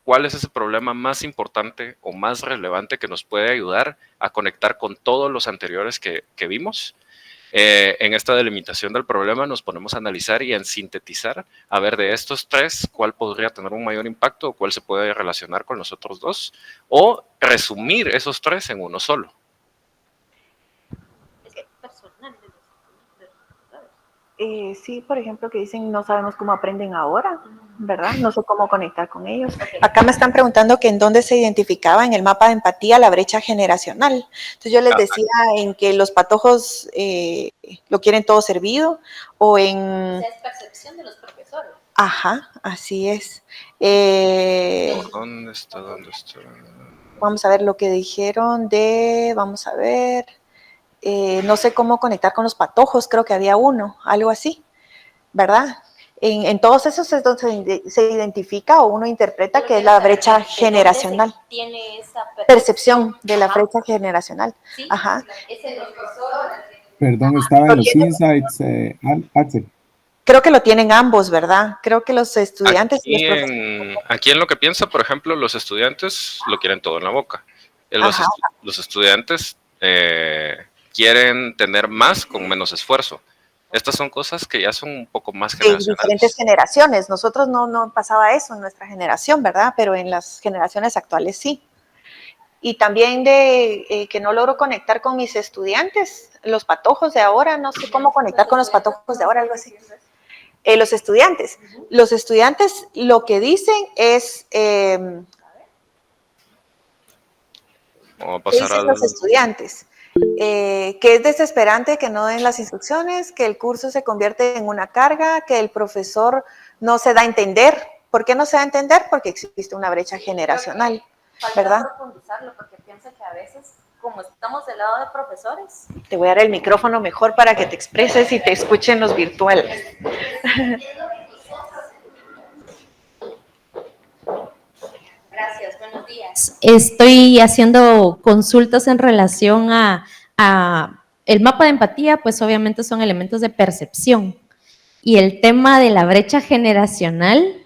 ¿Cuál es ese problema más importante o más relevante que nos puede ayudar a conectar con todos los anteriores que vimos? En esta delimitación del problema nos ponemos a analizar y a sintetizar, a ver, de estos 3, cuál podría tener un mayor impacto o cuál se puede relacionar con los otros 2, o resumir esos 3 en uno solo. Sí, por ejemplo, que dicen no sabemos cómo aprenden ahora, ¿verdad? No sé cómo conectar con ellos. Acá me están preguntando que en dónde se identificaba en el mapa de empatía la brecha generacional. Entonces yo les decía en que los patojos lo quieren todo servido, o en... O sea, es percepción de los profesores. Ajá, así es. ¿Dónde está? Vamos a ver lo que dijeron de... Vamos a ver... no sé cómo conectar con los patojos, creo que había uno, algo así, ¿verdad? En todos esos es donde se identifica o uno interpreta que es la brecha generacional. Tiene esa percepción de la brecha generacional. ¿Sí? Ajá. Ese profesor. Perdón, estaba en los insights, Axel. Creo que lo tienen ambos, ¿verdad? Creo que los estudiantes y los profesores. Aquí en lo que piensa, por ejemplo, los estudiantes lo quieren todo en la boca. Los estudiantes quieren tener más con menos esfuerzo. Estas son cosas que ya son un poco más generacionales. En diferentes generaciones. Nosotros no pasaba eso en nuestra generación, ¿verdad? Pero en las generaciones actuales sí. Y también de que no logro conectar con mis estudiantes, los patojos de ahora, no sé cómo conectar con los patojos de ahora, algo así. Los estudiantes lo que dicen es... Vamos a pasar dicen los estudiantes. Que es desesperante que no den las instrucciones, que el curso se convierte en una carga, que el profesor no se da a entender. ¿Por qué no se da a entender? Porque existe una brecha generacional, ¿verdad? Profundizarlo porque pienso que a veces, como estamos del lado de profesores... Te voy a dar el micrófono mejor para que te expreses y te escuchen los virtuales. Gracias, buenos días. Estoy haciendo consultas en relación a el mapa de empatía, pues obviamente son elementos de percepción. Y el tema de la brecha generacional,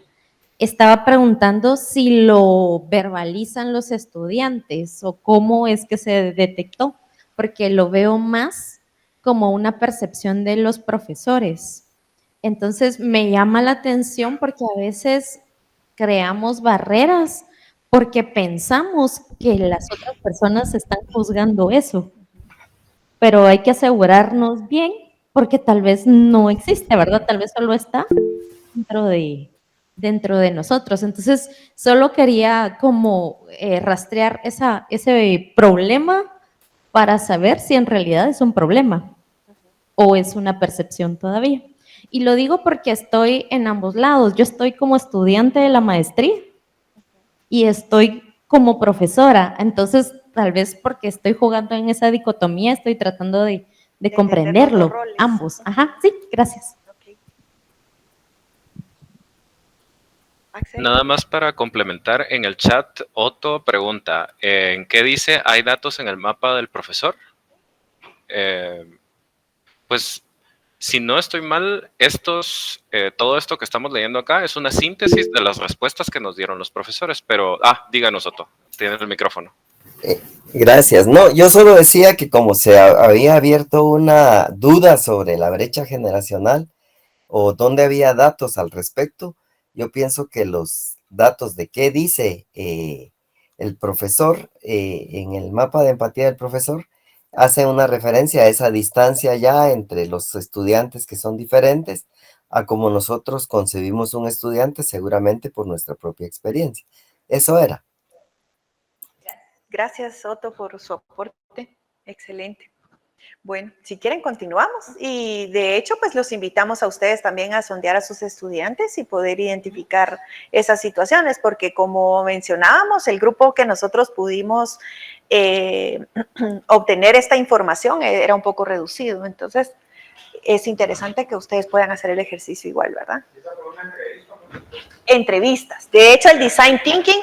estaba preguntando si lo verbalizan los estudiantes o cómo es que se detectó, porque lo veo más como una percepción de los profesores. Entonces me llama la atención porque a veces creamos barreras porque pensamos que las otras personas están juzgando eso, pero hay que asegurarnos bien porque tal vez no existe, ¿verdad? Tal vez solo está dentro de nosotros. Entonces, solo quería como rastrear ese problema para saber si en realidad es un problema. o es una percepción todavía. Y lo digo porque estoy en ambos lados. Yo estoy como estudiante de la maestría y estoy como profesora. Entonces, tal vez porque estoy jugando en esa dicotomía, estoy tratando de entender los dos comprenderlo, roles. ambos. Ajá, sí, gracias. Ok. Axel. Nada más para complementar, en el chat, Otto pregunta, ¿en qué dice hay datos en el mapa del profesor? Pues, si no estoy mal, todo esto que estamos leyendo acá es una síntesis de las respuestas que nos dieron los profesores, pero, díganos, Otto, tienes el micrófono. Gracias. No, yo solo decía que como había abierto una duda sobre la brecha generacional o dónde había datos al respecto, yo pienso que los datos de qué dice el profesor en el mapa de empatía del profesor hace una referencia a esa distancia ya entre los estudiantes que son diferentes a como nosotros concebimos un estudiante seguramente por nuestra propia experiencia. Eso era. Gracias, Otto, por su aporte. Excelente. Bueno, si quieren continuamos y de hecho pues los invitamos a ustedes también a sondear a sus estudiantes y poder identificar esas situaciones porque como mencionábamos el grupo que nosotros pudimos obtener esta información era un poco reducido, entonces es interesante que ustedes puedan hacer el ejercicio igual, ¿verdad? Entrevistas. De hecho el Design Thinking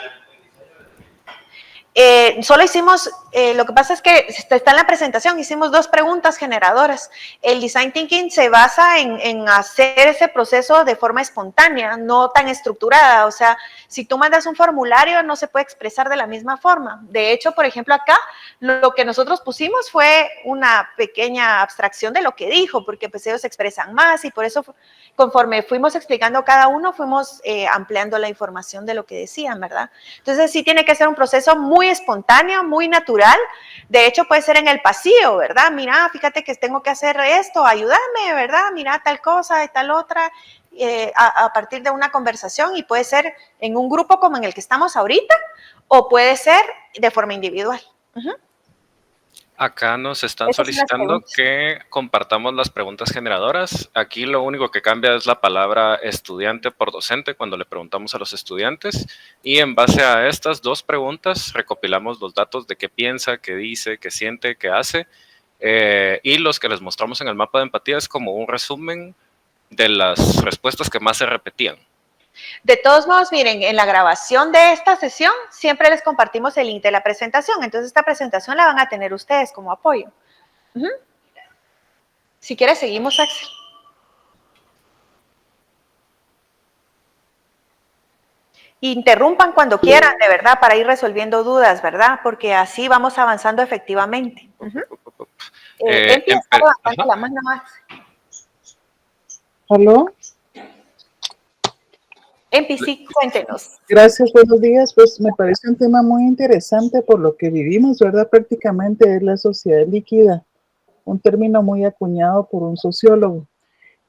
solo hicimos, lo que pasa es que está en la presentación, hicimos 2 preguntas generadoras. El Design Thinking se basa en hacer ese proceso de forma espontánea, no tan estructurada. O sea, si tú mandas un formulario no se puede expresar de la misma forma. De hecho, por ejemplo, acá lo que nosotros pusimos fue una pequeña abstracción de lo que dijo, porque pues ellos se expresan más y por eso conforme fuimos explicando cada uno, fuimos ampliando la información de lo que decían, ¿verdad? Entonces sí tiene que ser un proceso muy espontáneo, muy natural. De hecho, puede ser en el pasillo, ¿verdad? Mira, fíjate que tengo que hacer esto, ayúdame, ¿verdad? Mira tal cosa y tal otra, a partir de una conversación y puede ser en un grupo como en el que estamos ahorita o puede ser de forma individual. Acá nos están solicitando que compartamos las preguntas generadoras. Aquí lo único que cambia es la palabra estudiante por docente cuando le preguntamos a los estudiantes. Y en base a estas 2 preguntas recopilamos los datos de qué piensa, qué dice, qué siente, qué hace. Y los que les mostramos en el mapa de empatía es como un resumen de las respuestas que más se repetían. De todos modos, miren, en la grabación de esta sesión siempre les compartimos el link de la presentación, entonces esta presentación la van a tener ustedes como apoyo. Si quieres, seguimos, Axel. Interrumpan cuando quieran, de verdad, para ir resolviendo dudas, ¿verdad? Porque así vamos avanzando efectivamente. Empieza levantando la mano, Axel. ¿Aló? Sí, cuéntenos. Gracias, buenos días. Pues me parece un tema muy interesante por lo que vivimos, ¿verdad? Prácticamente es la sociedad líquida, un término muy acuñado por un sociólogo.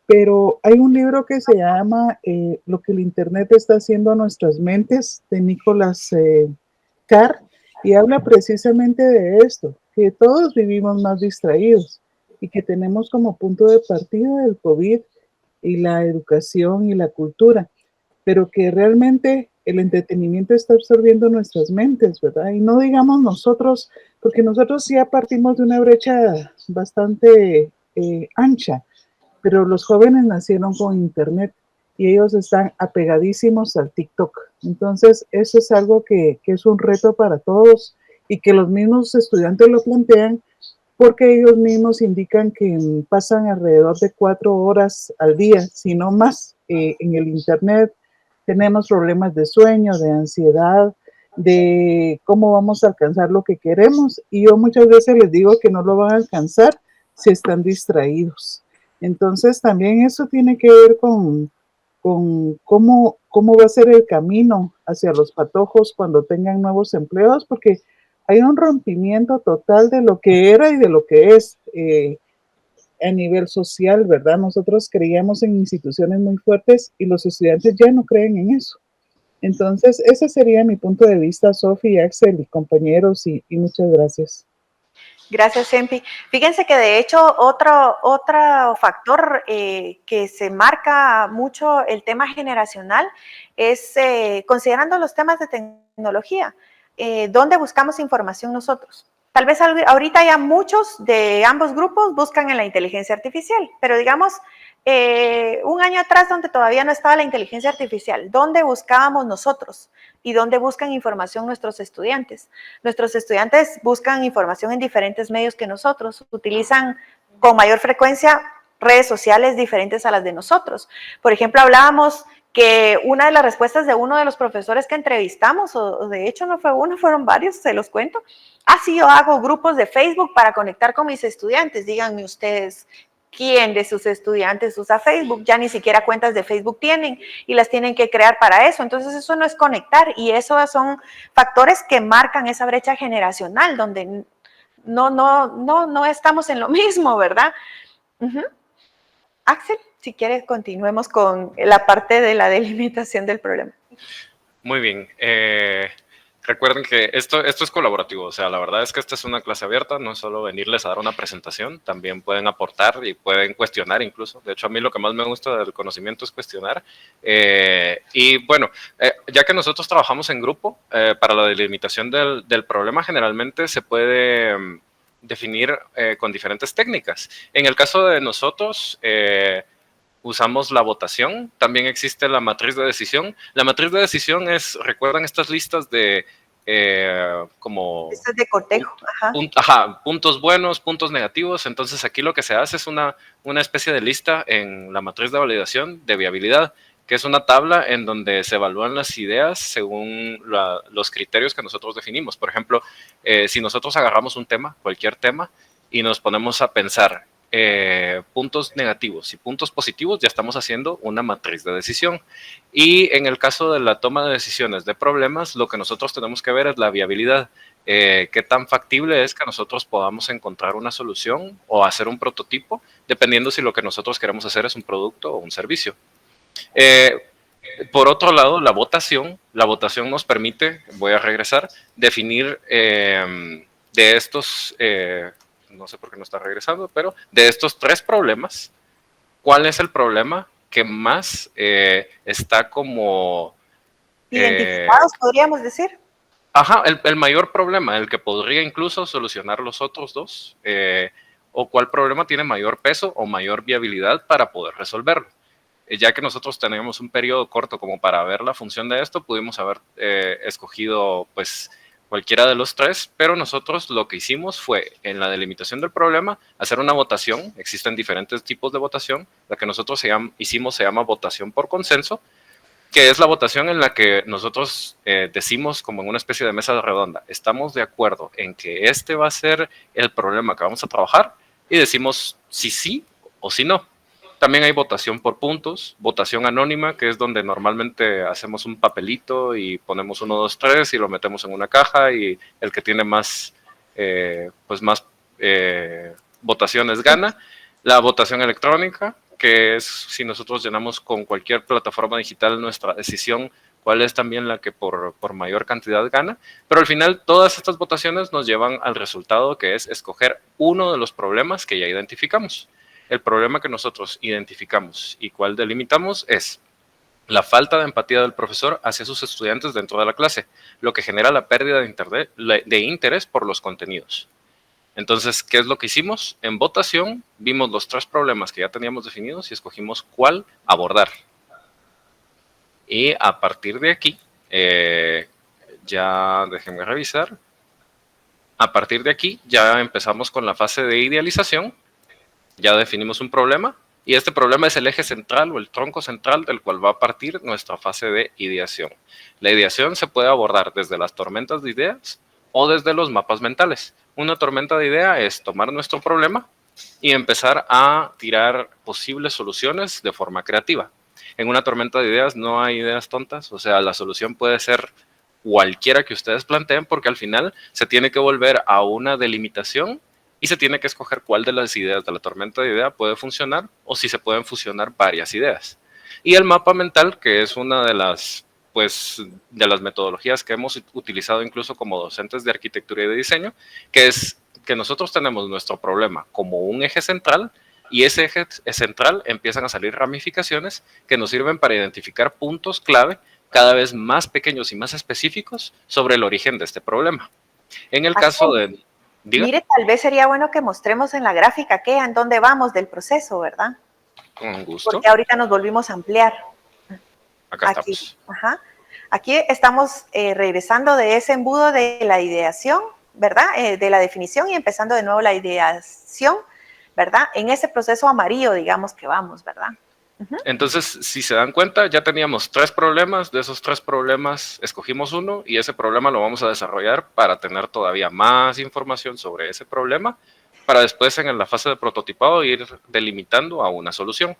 Pero hay un libro que se llama Lo que el Internet está haciendo a nuestras mentes, de Nicholas Carr, y habla precisamente de esto, que todos vivimos más distraídos y que tenemos como punto de partida el COVID y la educación y la cultura, pero que realmente el entretenimiento está absorbiendo nuestras mentes, ¿verdad? Y no digamos nosotros, porque nosotros ya partimos de una brecha bastante ancha, pero los jóvenes nacieron con internet y ellos están apegadísimos al TikTok. Entonces, eso es algo que es un reto para todos y que los mismos estudiantes lo plantean porque ellos mismos indican que pasan alrededor de 4 horas al día, si no más, en el internet. Tenemos problemas de sueño, de ansiedad, de cómo vamos a alcanzar lo que queremos. Y yo muchas veces les digo que no lo van a alcanzar si están distraídos. Entonces también eso tiene que ver con cómo va a ser el camino hacia los patojos cuando tengan nuevos empleos, porque hay un rompimiento total de lo que era y de lo que es a nivel social, ¿verdad? Nosotros creíamos en instituciones muy fuertes y los estudiantes ya no creen en eso. Entonces, ese sería mi punto de vista, Sofi, Axel y compañeros, y muchas gracias. Gracias, Empi. Fíjense que de hecho otro factor que se marca mucho el tema generacional es considerando los temas de tecnología, ¿dónde buscamos información nosotros? Tal vez ahorita ya muchos de ambos grupos buscan en la inteligencia artificial, pero digamos, un año atrás donde todavía no estaba la inteligencia artificial, ¿dónde buscábamos nosotros? ¿Y dónde buscan información nuestros estudiantes? Nuestros estudiantes buscan información en diferentes medios que nosotros, utilizan con mayor frecuencia redes sociales diferentes a las de nosotros. Por ejemplo, hablábamos que una de las respuestas de uno de los profesores que entrevistamos, o de hecho no fue uno, fueron varios, se los cuento. Sí, yo hago grupos de Facebook para conectar con mis estudiantes. Díganme ustedes, ¿quién de sus estudiantes usa Facebook? Ya ni siquiera cuentas de Facebook tienen y las tienen que crear para eso. Entonces eso no es conectar y esos son factores que marcan esa brecha generacional donde no estamos en lo mismo, ¿verdad? Axel, si quieres continuemos con la parte de la delimitación del problema. Muy bien. Recuerden que esto es colaborativo, o sea, la verdad es que esta es una clase abierta, no es solo venirles a dar una presentación, también pueden aportar y pueden cuestionar incluso. De hecho, a mí lo que más me gusta del conocimiento es cuestionar. Y bueno, ya que nosotros trabajamos en grupo, para la delimitación del problema generalmente se puede definir con diferentes técnicas. En el caso de nosotros, usamos la votación, también existe la matriz de decisión. La matriz de decisión es, ¿recuerdan estas listas de como... Listas de cotejo, puntos buenos, puntos negativos? Entonces aquí lo que se hace es una especie de lista en la matriz de validación de viabilidad, que es una tabla en donde se evalúan las ideas según los criterios que nosotros definimos. Por ejemplo, si nosotros agarramos un tema, cualquier tema, y nos ponemos a pensar puntos negativos y puntos positivos, ya estamos haciendo una matriz de decisión. Y en el caso de la toma de decisiones de problemas, lo que nosotros tenemos que ver es la viabilidad. Qué tan factible es que nosotros podamos encontrar una solución o hacer un prototipo, dependiendo si lo que nosotros queremos hacer es un producto o un servicio. Por otro lado, la votación nos permite, voy a regresar, definir de estos... no sé por qué no está regresando, pero de estos 3 problemas, ¿cuál es el problema que más está como... identificados, podríamos decir? Ajá, el mayor problema, el que podría incluso solucionar los otros 2, o cuál problema tiene mayor peso o mayor viabilidad para poder resolverlo. Ya que nosotros teníamos un periodo corto como para ver la función de esto, pudimos haber escogido pues cualquiera de los 3, pero nosotros lo que hicimos fue, en la delimitación del problema, hacer una votación. Existen diferentes tipos de votación. La que nosotros hicimos se llama votación por consenso, que es la votación en la que nosotros decimos, como en una especie de mesa redonda, estamos de acuerdo en que este va a ser el problema que vamos a trabajar, y decimos si sí o si no. También hay votación por puntos, votación anónima, que es donde normalmente hacemos un papelito y ponemos 1, 2, 3 y lo metemos en una caja, y el que tiene más, votaciones gana. La votación electrónica, que es si nosotros llenamos con cualquier plataforma digital nuestra decisión, cuál es también la que por mayor cantidad gana. Pero al final todas estas votaciones nos llevan al resultado, que es escoger uno de los problemas que ya identificamos. El problema que nosotros identificamos y cuál delimitamos es la falta de empatía del profesor hacia sus estudiantes dentro de la clase, lo que genera la pérdida de interés por los contenidos. Entonces, ¿qué es lo que hicimos? En votación vimos los 3 problemas que ya teníamos definidos y escogimos cuál abordar. Y a partir de aquí, ya déjenme revisar, a partir de aquí ya empezamos con la fase de idealización. Ya definimos un problema, y este problema es el eje central o el tronco central del cual va a partir nuestra fase de ideación. La ideación se puede abordar desde las tormentas de ideas o desde los mapas mentales. Una tormenta de idea es tomar nuestro problema y empezar a tirar posibles soluciones de forma creativa. En una tormenta de ideas no hay ideas tontas, o sea, la solución puede ser cualquiera que ustedes planteen, porque al final se tiene que volver a una delimitación y se tiene que escoger cuál de las ideas de la tormenta de idea puede funcionar, o si se pueden fusionar varias ideas. Y el mapa mental, que es una de las metodologías que hemos utilizado incluso como docentes de arquitectura y de diseño, que es que nosotros tenemos nuestro problema como un eje central y ese eje central empiezan a salir ramificaciones que nos sirven para identificar puntos clave cada vez más pequeños y más específicos sobre el origen de este problema. En el caso de... ¿Diga? Mire, tal vez sería bueno que mostremos en la gráfica en dónde vamos del proceso, ¿verdad? Con gusto. Porque ahorita nos volvimos a ampliar. Acá Aquí, estamos. ajá. Aquí estamos regresando de ese embudo de la ideación, ¿verdad? De la definición y empezando de nuevo la ideación, ¿verdad? En ese proceso amarillo, digamos que vamos, ¿verdad? Entonces, si se dan cuenta, ya teníamos 3 problemas. De esos 3 problemas escogimos uno y ese problema lo vamos a desarrollar para tener todavía más información sobre ese problema, para después en la fase de prototipado ir delimitando a una solución.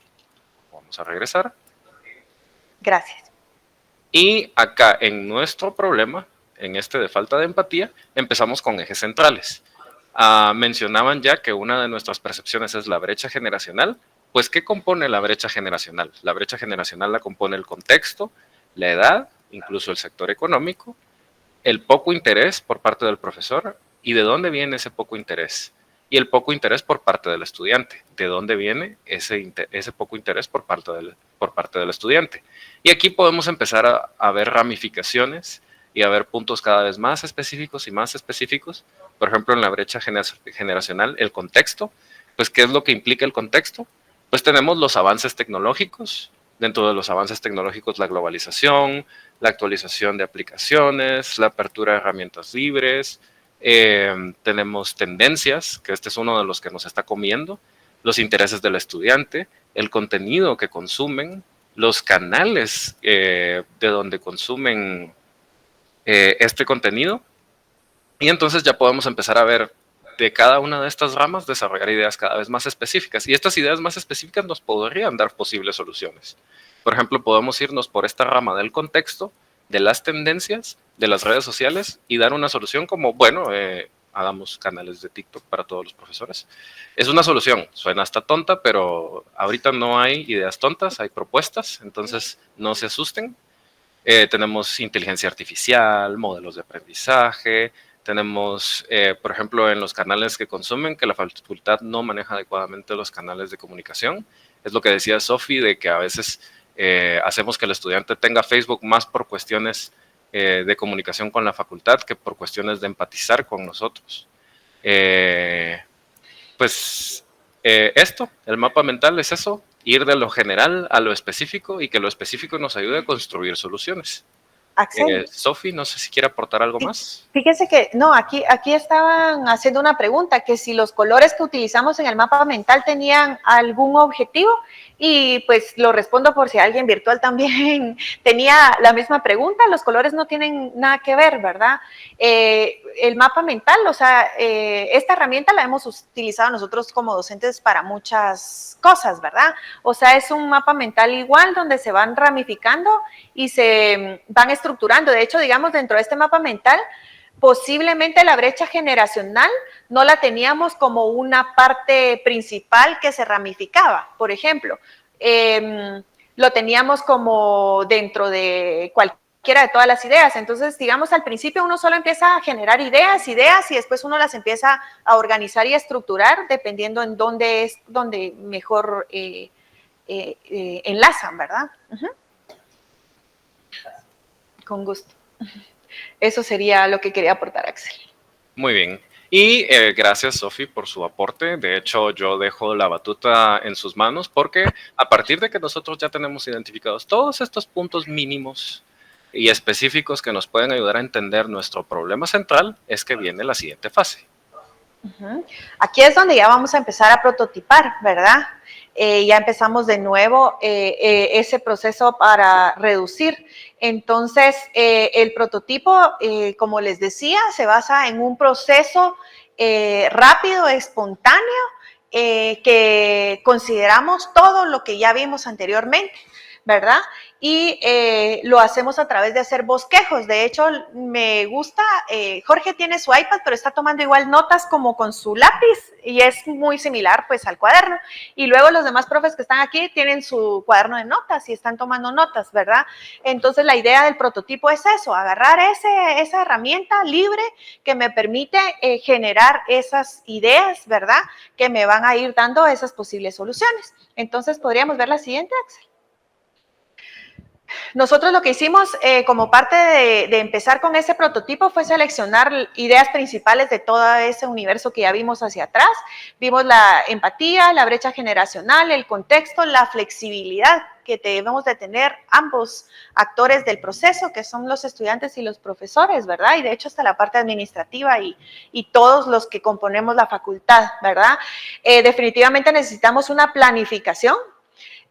Vamos a regresar. Gracias. Y acá en nuestro problema, en este de falta de empatía, empezamos con ejes centrales. Mencionaban ya que una de nuestras percepciones es la brecha generacional. Pues, ¿qué compone la brecha generacional? La brecha generacional la compone el contexto, la edad, incluso el sector económico, el poco interés por parte del profesor y de dónde viene ese poco interés. Y el poco interés por parte del estudiante. ¿De dónde viene ese poco interés por parte del estudiante? Y aquí podemos empezar a ver ramificaciones y a ver puntos cada vez más específicos y más específicos. Por ejemplo, en la brecha generacional, el contexto. Pues, ¿qué es lo que implica el contexto? Pues tenemos los avances tecnológicos. Dentro de los avances tecnológicos, la globalización, la actualización de aplicaciones, la apertura de herramientas libres. Tenemos tendencias, que este es uno de los que nos está comiendo, los intereses del estudiante, el contenido que consumen, los canales de donde consumen este contenido. Y entonces ya podemos empezar a ver de cada una de estas ramas, desarrollar ideas cada vez más específicas. Y estas ideas más específicas nos podrían dar posibles soluciones. Por ejemplo, podemos irnos por esta rama del contexto, de las tendencias, de las redes sociales y dar una solución como, bueno, hagamos canales de TikTok para todos los profesores. Es una solución, suena hasta tonta, pero ahorita no hay ideas tontas, hay propuestas, entonces no se asusten. Tenemos inteligencia artificial, modelos de aprendizaje, tenemos, por ejemplo, en los canales que consumen, que la facultad no maneja adecuadamente los canales de comunicación. Es lo que decía Sofi, de que a veces hacemos que el estudiante tenga Facebook más por cuestiones de comunicación con la facultad que por cuestiones de empatizar con nosotros. Esto, el mapa mental es eso, ir de lo general a lo específico y que lo específico nos ayude a construir soluciones. Axel. Sofi, no sé si quiere aportar algo más. Fíjense que, no, aquí estaban haciendo una pregunta, que si los colores que utilizamos en el mapa mental tenían algún objetivo, y pues lo respondo por si alguien virtual también tenía la misma pregunta. Los colores no tienen nada que ver, ¿verdad? El mapa mental, o sea, esta herramienta la hemos utilizado nosotros como docentes para muchas cosas, ¿verdad? O sea, es un mapa mental igual donde se van ramificando y se van estructurando. De hecho, digamos, dentro de este mapa mental, posiblemente la brecha generacional no la teníamos como una parte principal que se ramificaba. Por ejemplo, lo teníamos como dentro de cualquiera de todas las ideas. Entonces, digamos, al principio uno solo empieza a generar ideas y después uno las empieza a organizar y a estructurar dependiendo en dónde mejor enlazan, ¿verdad? Con gusto. Eso sería lo que quería aportar, Axel. Muy bien. Y gracias, Sofi, por su aporte. De hecho, yo dejo la batuta en sus manos porque a partir de que nosotros ya tenemos identificados todos estos puntos mínimos y específicos que nos pueden ayudar a entender nuestro problema central, es que viene la siguiente fase. Aquí es donde ya vamos a empezar a prototipar, ¿verdad? Ya empezamos de nuevo ese proceso para reducir. Entonces, el prototipo, como les decía, se basa en un proceso rápido, espontáneo, que consideramos todo lo que ya vimos anteriormente, ¿verdad? y lo hacemos a través de hacer bosquejos. De hecho, me gusta, Jorge tiene su iPad, pero está tomando igual notas como con su lápiz y es muy similar pues al cuaderno. Y luego los demás profes que están aquí tienen su cuaderno de notas y están tomando notas, ¿verdad? Entonces la idea del prototipo es eso, agarrar esa herramienta libre que me permite generar esas ideas, ¿verdad? Que me van a ir dando esas posibles soluciones. Entonces podríamos ver la siguiente, Axel. Nosotros lo que hicimos como parte de empezar con ese prototipo fue seleccionar ideas principales de todo ese universo que ya vimos hacia atrás. Vimos la empatía, la brecha generacional, el contexto, la flexibilidad que debemos de tener ambos actores del proceso, que son los estudiantes y los profesores, ¿verdad? Y de hecho hasta la parte administrativa y todos los que componemos la facultad, ¿verdad? Definitivamente necesitamos una planificación.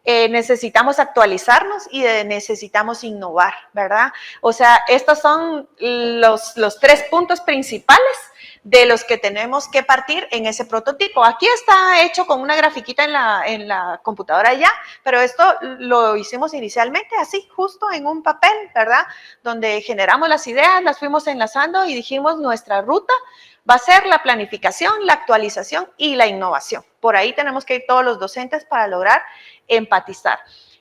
Necesitamos actualizarnos y necesitamos innovar, ¿verdad? O sea, estos son los 3 puntos principales de los que tenemos que partir en ese prototipo. Aquí está hecho con una grafiquita en la computadora ya, pero esto lo hicimos inicialmente así, justo en un papel, ¿verdad? Donde generamos las ideas, las fuimos enlazando y dijimos nuestra ruta va a ser la planificación, la actualización y la innovación. Por ahí tenemos que ir todos los docentes para lograr empatizar.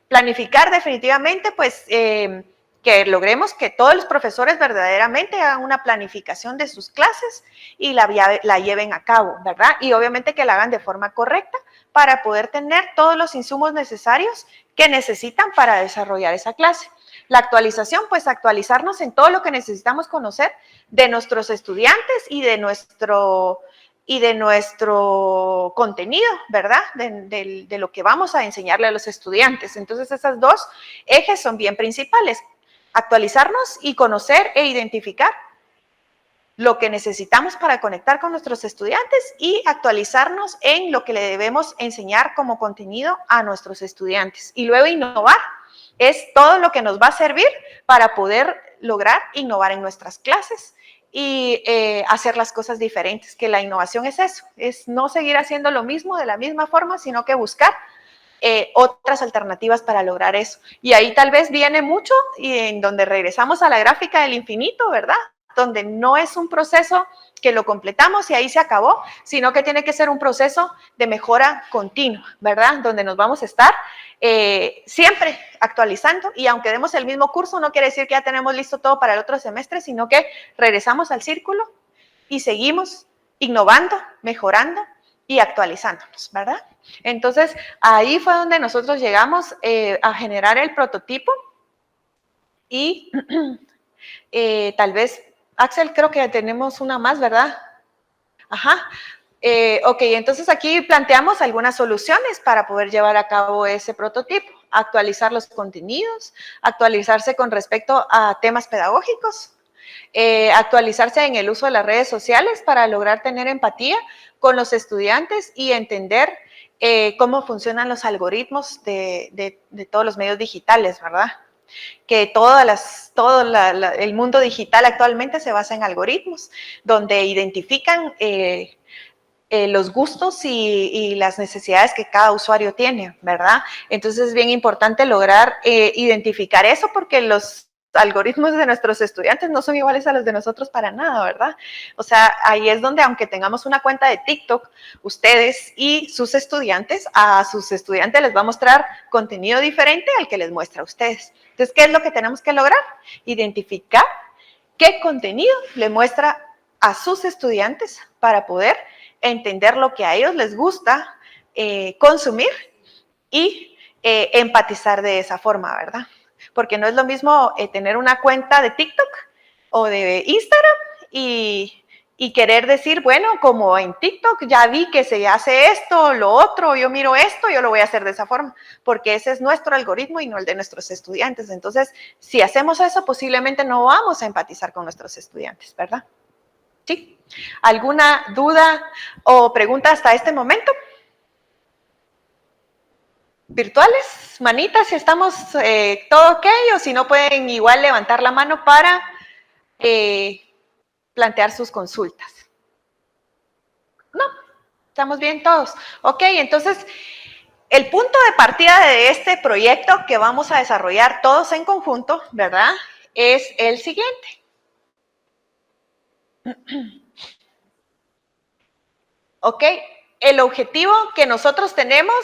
Planificar definitivamente, pues, que logremos que todos los profesores verdaderamente hagan una planificación de sus clases y la lleven a cabo, ¿verdad? Y obviamente que la hagan de forma correcta para poder tener todos los insumos necesarios que necesitan para desarrollar esa clase. La actualización, pues actualizarnos en todo lo que necesitamos conocer de nuestros estudiantes y de nuestro contenido, ¿verdad? De lo que vamos a enseñarle a los estudiantes. Entonces, esos 2 ejes son bien principales. Actualizarnos y conocer e identificar lo que necesitamos para conectar con nuestros estudiantes y actualizarnos en lo que le debemos enseñar como contenido a nuestros estudiantes. Y luego innovar es todo lo que nos va a servir para poder lograr innovar en nuestras clases y hacer las cosas diferentes, que la innovación es eso, es no seguir haciendo lo mismo de la misma forma, sino que buscar otras alternativas para lograr eso. Y ahí tal vez viene mucho y en donde regresamos a la gráfica del infinito, ¿verdad? Donde no es un proceso que lo completamos y ahí se acabó, sino que tiene que ser un proceso de mejora continua, ¿verdad? Donde nos vamos a estar siempre actualizando y aunque demos el mismo curso, no quiere decir que ya tenemos listo todo para el otro semestre, sino que regresamos al círculo y seguimos innovando, mejorando y actualizándonos, ¿verdad? Entonces, ahí fue donde nosotros llegamos a generar el prototipo y tal vez, Axel, creo que tenemos una más, ¿verdad? Ajá. Ok, entonces aquí planteamos algunas soluciones para poder llevar a cabo ese prototipo. Actualizar los contenidos, actualizarse con respecto a temas pedagógicos, actualizarse en el uso de las redes sociales para lograr tener empatía con los estudiantes y entender cómo funcionan los algoritmos de todos los medios digitales, ¿verdad? Que todo el mundo digital actualmente se basa en algoritmos, donde identifican los gustos y las necesidades que cada usuario tiene, ¿verdad? Entonces es bien importante lograr identificar eso porque los algoritmos de nuestros estudiantes no son iguales a los de nosotros para nada, ¿verdad? O sea, ahí es donde aunque tengamos una cuenta de TikTok, ustedes y sus estudiantes, a sus estudiantes les va a mostrar contenido diferente al que les muestra a ustedes. Entonces, ¿qué es lo que tenemos que lograr? Identificar qué contenido le muestra a sus estudiantes para poder entender lo que a ellos les gusta consumir y empatizar de esa forma, ¿verdad? Porque no es lo mismo tener una cuenta de TikTok o de Instagram y querer decir, bueno, como en TikTok ya vi que se hace esto, lo otro, yo miro esto, yo lo voy a hacer de esa forma, porque ese es nuestro algoritmo y no el de nuestros estudiantes. Entonces, si hacemos eso, posiblemente no vamos a empatizar con nuestros estudiantes, ¿verdad? ¿Sí? ¿Alguna duda o pregunta hasta este momento? ¿Virtuales? Manitas, si estamos todo ok, o si no pueden igual levantar la mano para plantear sus consultas. No, estamos bien todos. Ok, entonces El punto de partida de este proyecto que vamos a desarrollar todos en conjunto, ¿verdad? Es el siguiente. ¿Ok? El objetivo que nosotros tenemos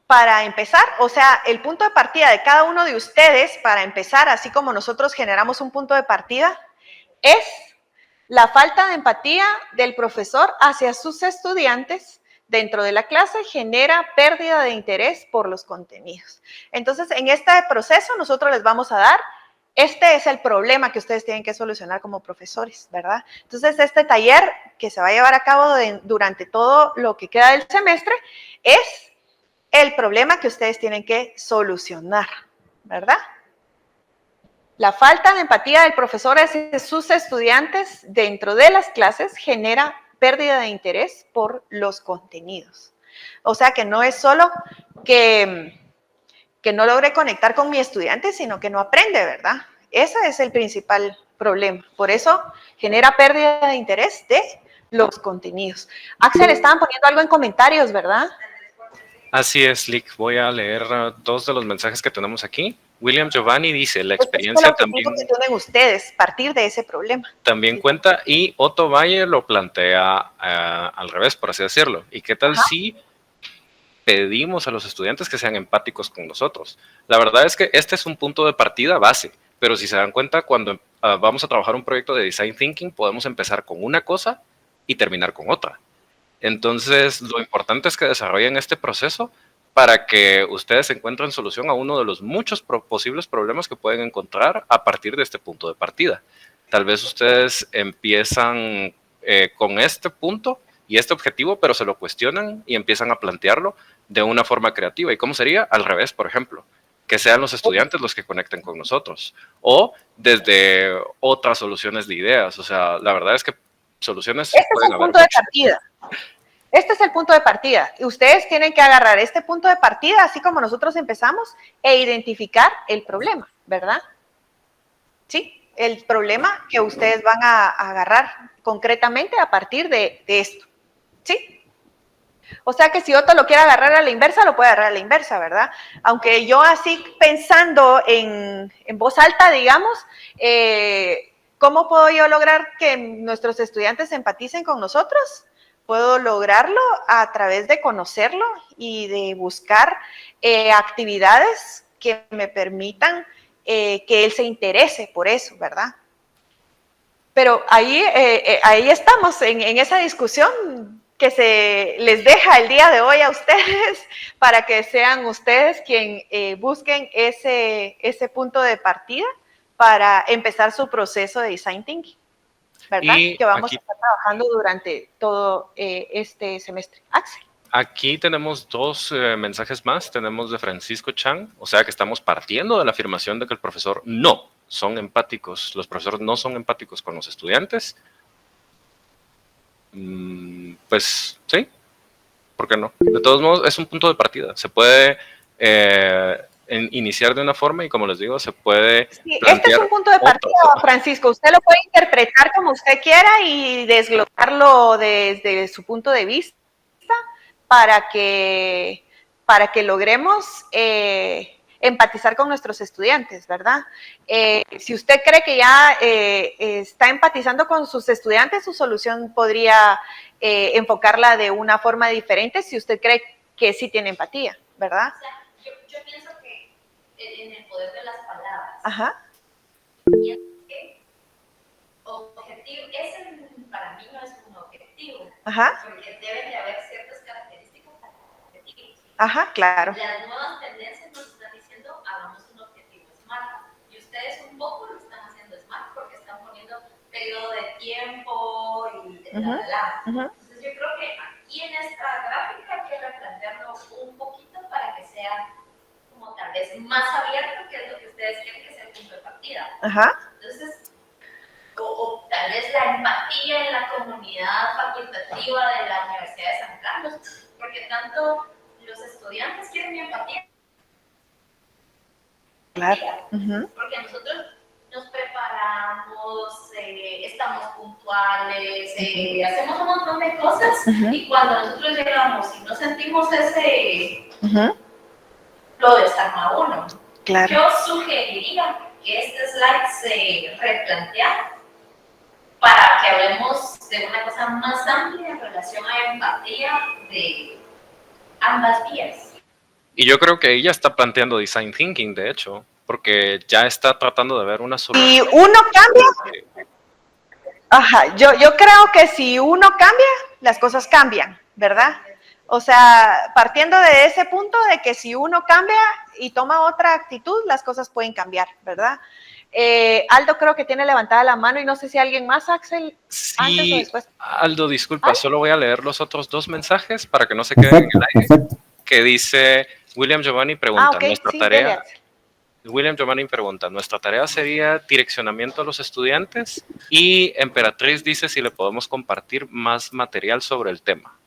para empezar, o sea, el punto de partida de cada uno de ustedes para empezar, así como nosotros generamos un punto de partida, es la falta de empatía del profesor hacia sus estudiantes dentro de la clase genera pérdida de interés por los contenidos. Entonces, en este proceso nosotros les vamos a dar, este es el problema que ustedes tienen que solucionar como profesores, ¿verdad? Entonces, este taller que se va a llevar a cabo durante todo lo que queda del semestre es el problema que ustedes tienen que solucionar, ¿verdad? La falta de empatía del profesor hacia sus estudiantes dentro de las clases genera pérdida de interés por los contenidos. O sea que no es solo que no logre conectar con mi estudiante, sino que no aprende, ¿verdad? Ese es el principal problema. Por eso genera pérdida de interés de los contenidos. Axel, estaban poniendo algo en comentarios, ¿verdad? Así es, Lick. Voy a leer dos de los mensajes que tenemos aquí. William Giovanni dice, la Ese es el experiencia objetivo que tienen ustedes, partir de ese problema. también cuenta, y Otto Valle lo plantea al revés, por así decirlo. ¿Y qué tal si pedimos a los estudiantes que sean empáticos con nosotros? La verdad es que este es un punto de partida base, pero si se dan cuenta, cuando vamos a trabajar un proyecto de Design Thinking, podemos empezar con una cosa y terminar con otra. Entonces, lo importante es que desarrollen este proceso para que ustedes encuentren solución a uno de los muchos posibles problemas que pueden encontrar a partir de este punto de partida. Tal vez ustedes empiezan con este punto y este objetivo, pero se lo cuestionan y empiezan a plantearlo de una forma creativa. ¿Y cómo sería? Al revés, por ejemplo. Que sean los estudiantes los que conecten con nosotros. O desde otras soluciones de ideas. O sea, la verdad es que soluciones Este es pueden el haber punto de muchas. partida. Este es el punto de partida. Y ustedes tienen que agarrar este punto de partida, así como nosotros empezamos, e identificar el problema, ¿verdad? Sí, el problema que ustedes van a agarrar concretamente a partir de esto. ¿Sí? O sea que si Otto lo quiere agarrar a la inversa, lo puede agarrar a la inversa, ¿verdad? Aunque yo así pensando en voz alta, digamos, ¿cómo puedo yo lograr que nuestros estudiantes empaticen con nosotros? Puedo lograrlo a través de conocerlo y de buscar actividades que me permitan que él se interese por eso, ¿verdad? Pero ahí estamos, en esa discusión que se les deja el día de hoy a ustedes, para que sean ustedes quien busquen ese punto de partida para empezar su proceso de Design Thinking, ¿verdad? Y que vamos aquí, a estar trabajando durante todo este semestre. Axel. aquí tenemos dos mensajes más. Tenemos de Francisco Chang, o sea que estamos partiendo de la afirmación de que el profesor no son empáticos, los profesores no son empáticos con los estudiantes. Pues sí, ¿por qué no? De todos modos, es un punto de partida. Se puede iniciar de una forma y, como les digo, se puede Sí, este es un punto de partida, Francisco. Usted lo puede interpretar como usted quiera y desglosarlo desde su punto de vista para que logremos empatizar con nuestros estudiantes, ¿verdad? Si usted cree que ya está empatizando con sus estudiantes, su solución podría enfocarla de una forma diferente si usted cree que sí tiene empatía, ¿verdad? O sea, yo pienso que en el poder de las palabras. Ajá. Pienso que objetivo, ese para mí no es un objetivo. Ajá. Porque deben de haber ciertas características para objetivos. Ajá, claro. Las nuevas tendencias nos están diciendo hagamos un objetivo SMART. Y ustedes un poco lo están haciendo SMART porque están poniendo periodo de tiempo y Entonces yo creo que aquí en esta gráfica hay que replantearlo un poquito para que sea como tal vez más abierto, que es lo que ustedes quieren que sea el punto de partida. Ajá. Entonces, o tal vez la empatía en la comunidad facultativa de la Universidad de San Carlos, porque tanto los estudiantes quieren mi empatía. Claro. Porque nosotros nos preparamos, estamos puntuales virtuales, hacemos un montón de cosas y cuando nosotros llegamos y no sentimos ese, lo desarma uno. Claro. Yo sugeriría que este slide se replanteara para que hablemos de una cosa más amplia en relación a empatía de ambas vías. Y yo creo que ella está planteando design thinking, de hecho, porque ya está tratando de ver una solución. Si uno cambia, yo creo que si uno cambia, las cosas cambian, ¿verdad? O sea, partiendo de ese punto de que si uno cambia y toma otra actitud, las cosas pueden cambiar, ¿verdad? Aldo creo que tiene levantada la mano y no sé si alguien más, Axel, Sí, antes o después. Aldo, disculpa, solo voy a leer los otros dos mensajes para que no se queden en el aire. Perfecto. Que dice, William Giovanni pregunta, Ok, nuestra sí, tarea... dele, Axel. William Giovanni pregunta, ¿nuestra tarea sería direccionamiento a los estudiantes? Y Emperatriz dice si le podemos compartir más material sobre el tema.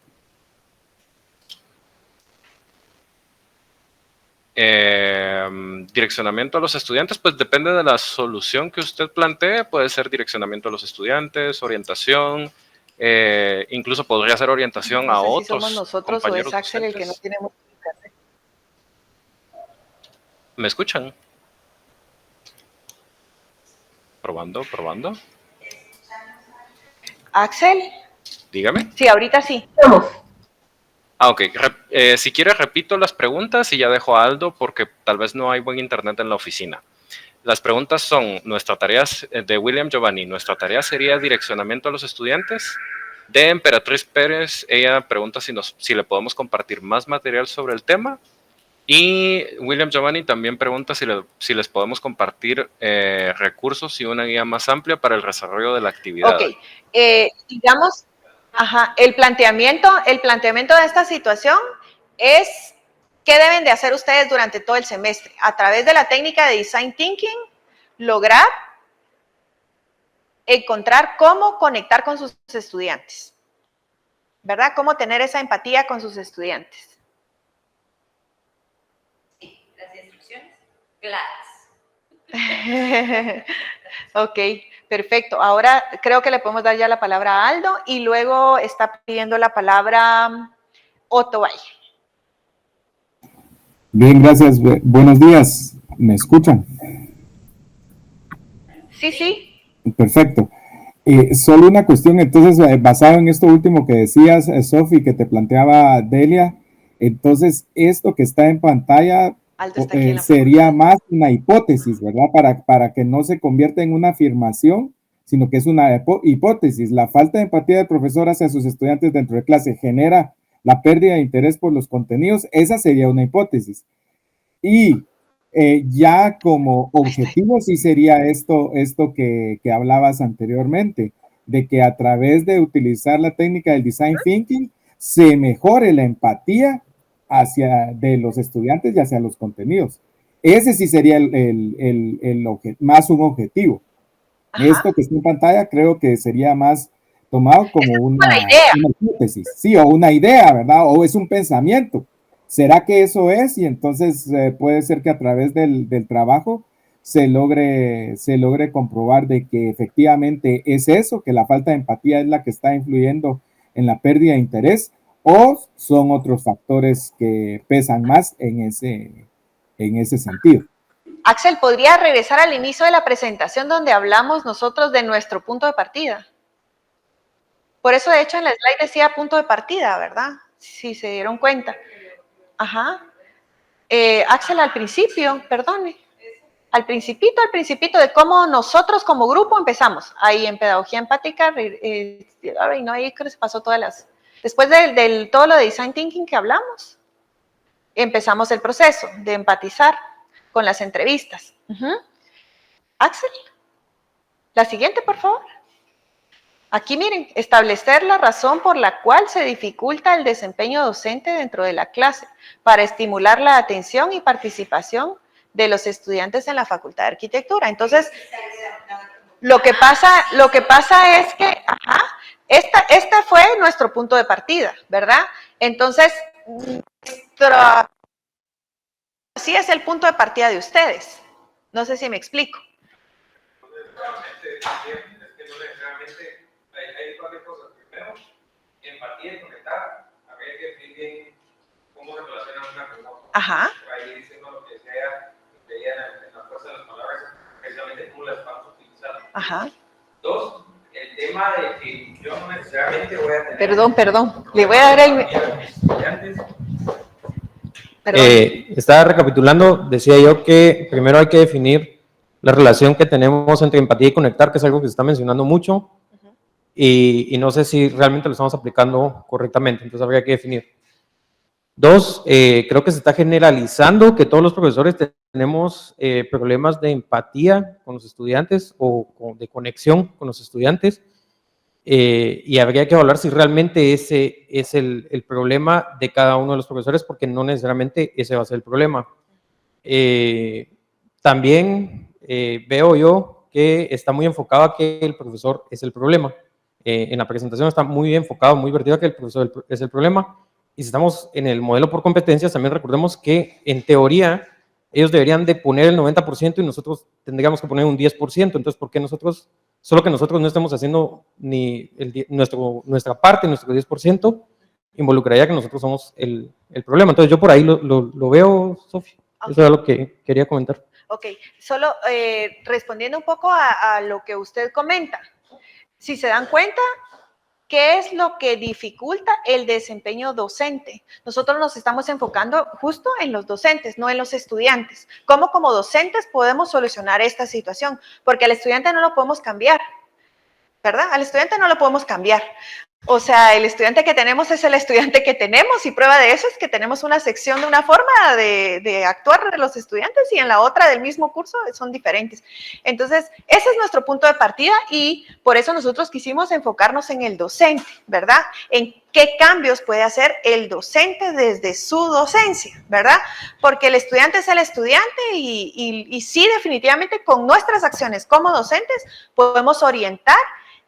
Direccionamiento a los estudiantes, pues depende de la solución que usted plantee. Puede ser direccionamiento a los estudiantes, orientación, incluso podría ser orientación a No sé si otros somos nosotros o compañeros es Axel el que no docentes. tiene mucho que hacer. ¿Me escuchan? Probando, probando. Axel, Dígame. sí, ahorita sí. Ok. Si quiere repito las preguntas y ya dejo a Aldo porque tal vez no hay buen internet en la oficina. Las preguntas son, nuestra tarea de William Giovanni, nuestra tarea sería direccionamiento a los estudiantes. De Emperatriz Pérez, ella pregunta si le podemos compartir más material sobre el tema. Y William Giovanni también pregunta si les podemos compartir recursos y una guía más amplia para el desarrollo de la actividad. Ok, digamos, el planteamiento de esta situación es qué deben de hacer ustedes durante todo el semestre. A través de la técnica de Design Thinking, lograr encontrar cómo conectar con sus estudiantes, ¿verdad? Cómo tener esa empatía con sus estudiantes. Sí, las instrucciones claras. Ok, perfecto. Ahora creo que le podemos dar ya la palabra a Aldo y luego está pidiendo la palabra Otto Valle. Bien, gracias. Buenos días. ¿Me escuchan? Sí, sí. Perfecto. Solo una cuestión, entonces, basado en esto último que decías, Sofi, que te planteaba Delia, entonces esto que está en pantalla Aldo está aquí en la sería más una hipótesis, ¿verdad? Para que no se convierta en una afirmación, sino que es una hipótesis. La falta de empatía del profesor hacia sus estudiantes dentro de clase genera la pérdida de interés por los contenidos. Esa sería una hipótesis. Y ya como objetivo sí sería esto que hablabas anteriormente, de que a través de utilizar la técnica del design thinking se mejore la empatía de los estudiantes y hacia los contenidos. Ese sí sería más un objetivo. Ajá. Esto que está en pantalla creo que sería más tomado como una hipótesis, sí, o una idea, ¿verdad? O es un pensamiento. ¿Será que eso es? Y entonces puede ser que a través del trabajo se logre comprobar de que efectivamente es eso, que la falta de empatía es la que está influyendo en la pérdida de interés, o son otros factores que pesan más en ese sentido. Axel, ¿podría regresar al inicio de la presentación donde hablamos nosotros de nuestro punto de partida? Por eso, de hecho, en la slide decía punto de partida, ¿verdad? Si se dieron cuenta. Ajá. Axel, al principio, perdone. Al principito de cómo nosotros como grupo empezamos. Ahí en pedagogía empática, no, ahí creo que se pasó todas las... Después de todo lo de design thinking que hablamos, empezamos el proceso de empatizar con las entrevistas. Axel, la siguiente, por favor. Aquí miren, establecer la razón por la cual se dificulta el desempeño docente dentro de la clase para estimular la atención y participación de los estudiantes en la Facultad de Arquitectura. Entonces, lo que pasa es que, este fue nuestro punto de partida, ¿verdad? Entonces, así es el punto de partida de ustedes. No sé si me explico. Ajá. Ahí dice lo que leía en la fuerza de las palabras, precisamente cómo las vamos a utilizar. Ajá. Dos, el tema de que yo no necesariamente voy a tener... Perdón, le voy a dar el... Estudiantes. Estaba recapitulando, decía yo que primero hay que definir la relación que tenemos entre empatía y conectar, que es algo que se está mencionando mucho, y no sé si realmente lo estamos aplicando correctamente, entonces habría que definir. Dos, creo que se está generalizando que todos los profesores tenemos problemas de empatía con los estudiantes o de conexión con los estudiantes, y habría que evaluar si realmente ese es el problema de cada uno de los profesores, porque no necesariamente ese va a ser el problema. También veo yo que está muy enfocado a que el profesor es el problema. En la presentación está muy enfocado, muy vertido a que el profesor es el problema. Y si estamos en el modelo por competencias, también recordemos que en teoría ellos deberían de poner el 90% y nosotros tendríamos que poner un 10%. Entonces, ¿por qué nosotros, solo que nosotros no estemos haciendo ni nuestra parte, nuestro 10%, involucraría que nosotros somos el problema? Entonces, yo por ahí lo veo, Sofía. Okay. Eso es lo que quería comentar. Ok, solo respondiendo un poco a lo que usted comenta. Si se dan cuenta, ¿qué es lo que dificulta el desempeño docente? Nosotros nos estamos enfocando justo en los docentes, no en los estudiantes. ¿Cómo como docentes podemos solucionar esta situación? Porque al estudiante no lo podemos cambiar, ¿verdad? Al estudiante no lo podemos cambiar. O sea, el estudiante que tenemos es el estudiante que tenemos, y prueba de eso es que tenemos una sección de una forma de actuar de los estudiantes y en la otra del mismo curso son diferentes. Entonces, ese es nuestro punto de partida y por eso nosotros quisimos enfocarnos en el docente, ¿verdad? En qué cambios puede hacer el docente desde su docencia, ¿verdad? Porque el estudiante es el estudiante y sí, definitivamente con nuestras acciones como docentes podemos orientar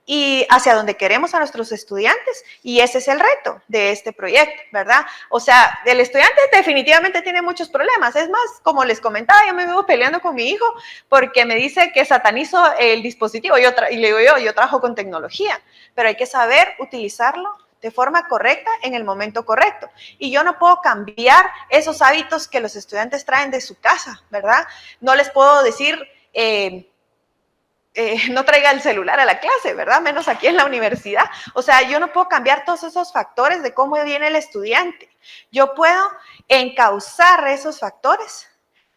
y hacia donde queremos a nuestros estudiantes, y ese es el reto de este proyecto, ¿verdad? O sea, el estudiante definitivamente tiene muchos problemas. Es más, como les comentaba, yo me vivo peleando con mi hijo porque me dice que satanizo el dispositivo, y le digo yo trabajo con tecnología, pero hay que saber utilizarlo de forma correcta en el momento correcto. Y yo no puedo cambiar esos hábitos que los estudiantes traen de su casa, ¿verdad? No les puedo decir... no traiga el celular a la clase, ¿verdad? Menos aquí en la universidad. O sea, yo no puedo cambiar todos esos factores de cómo viene el estudiante. Yo puedo encauzar esos factores,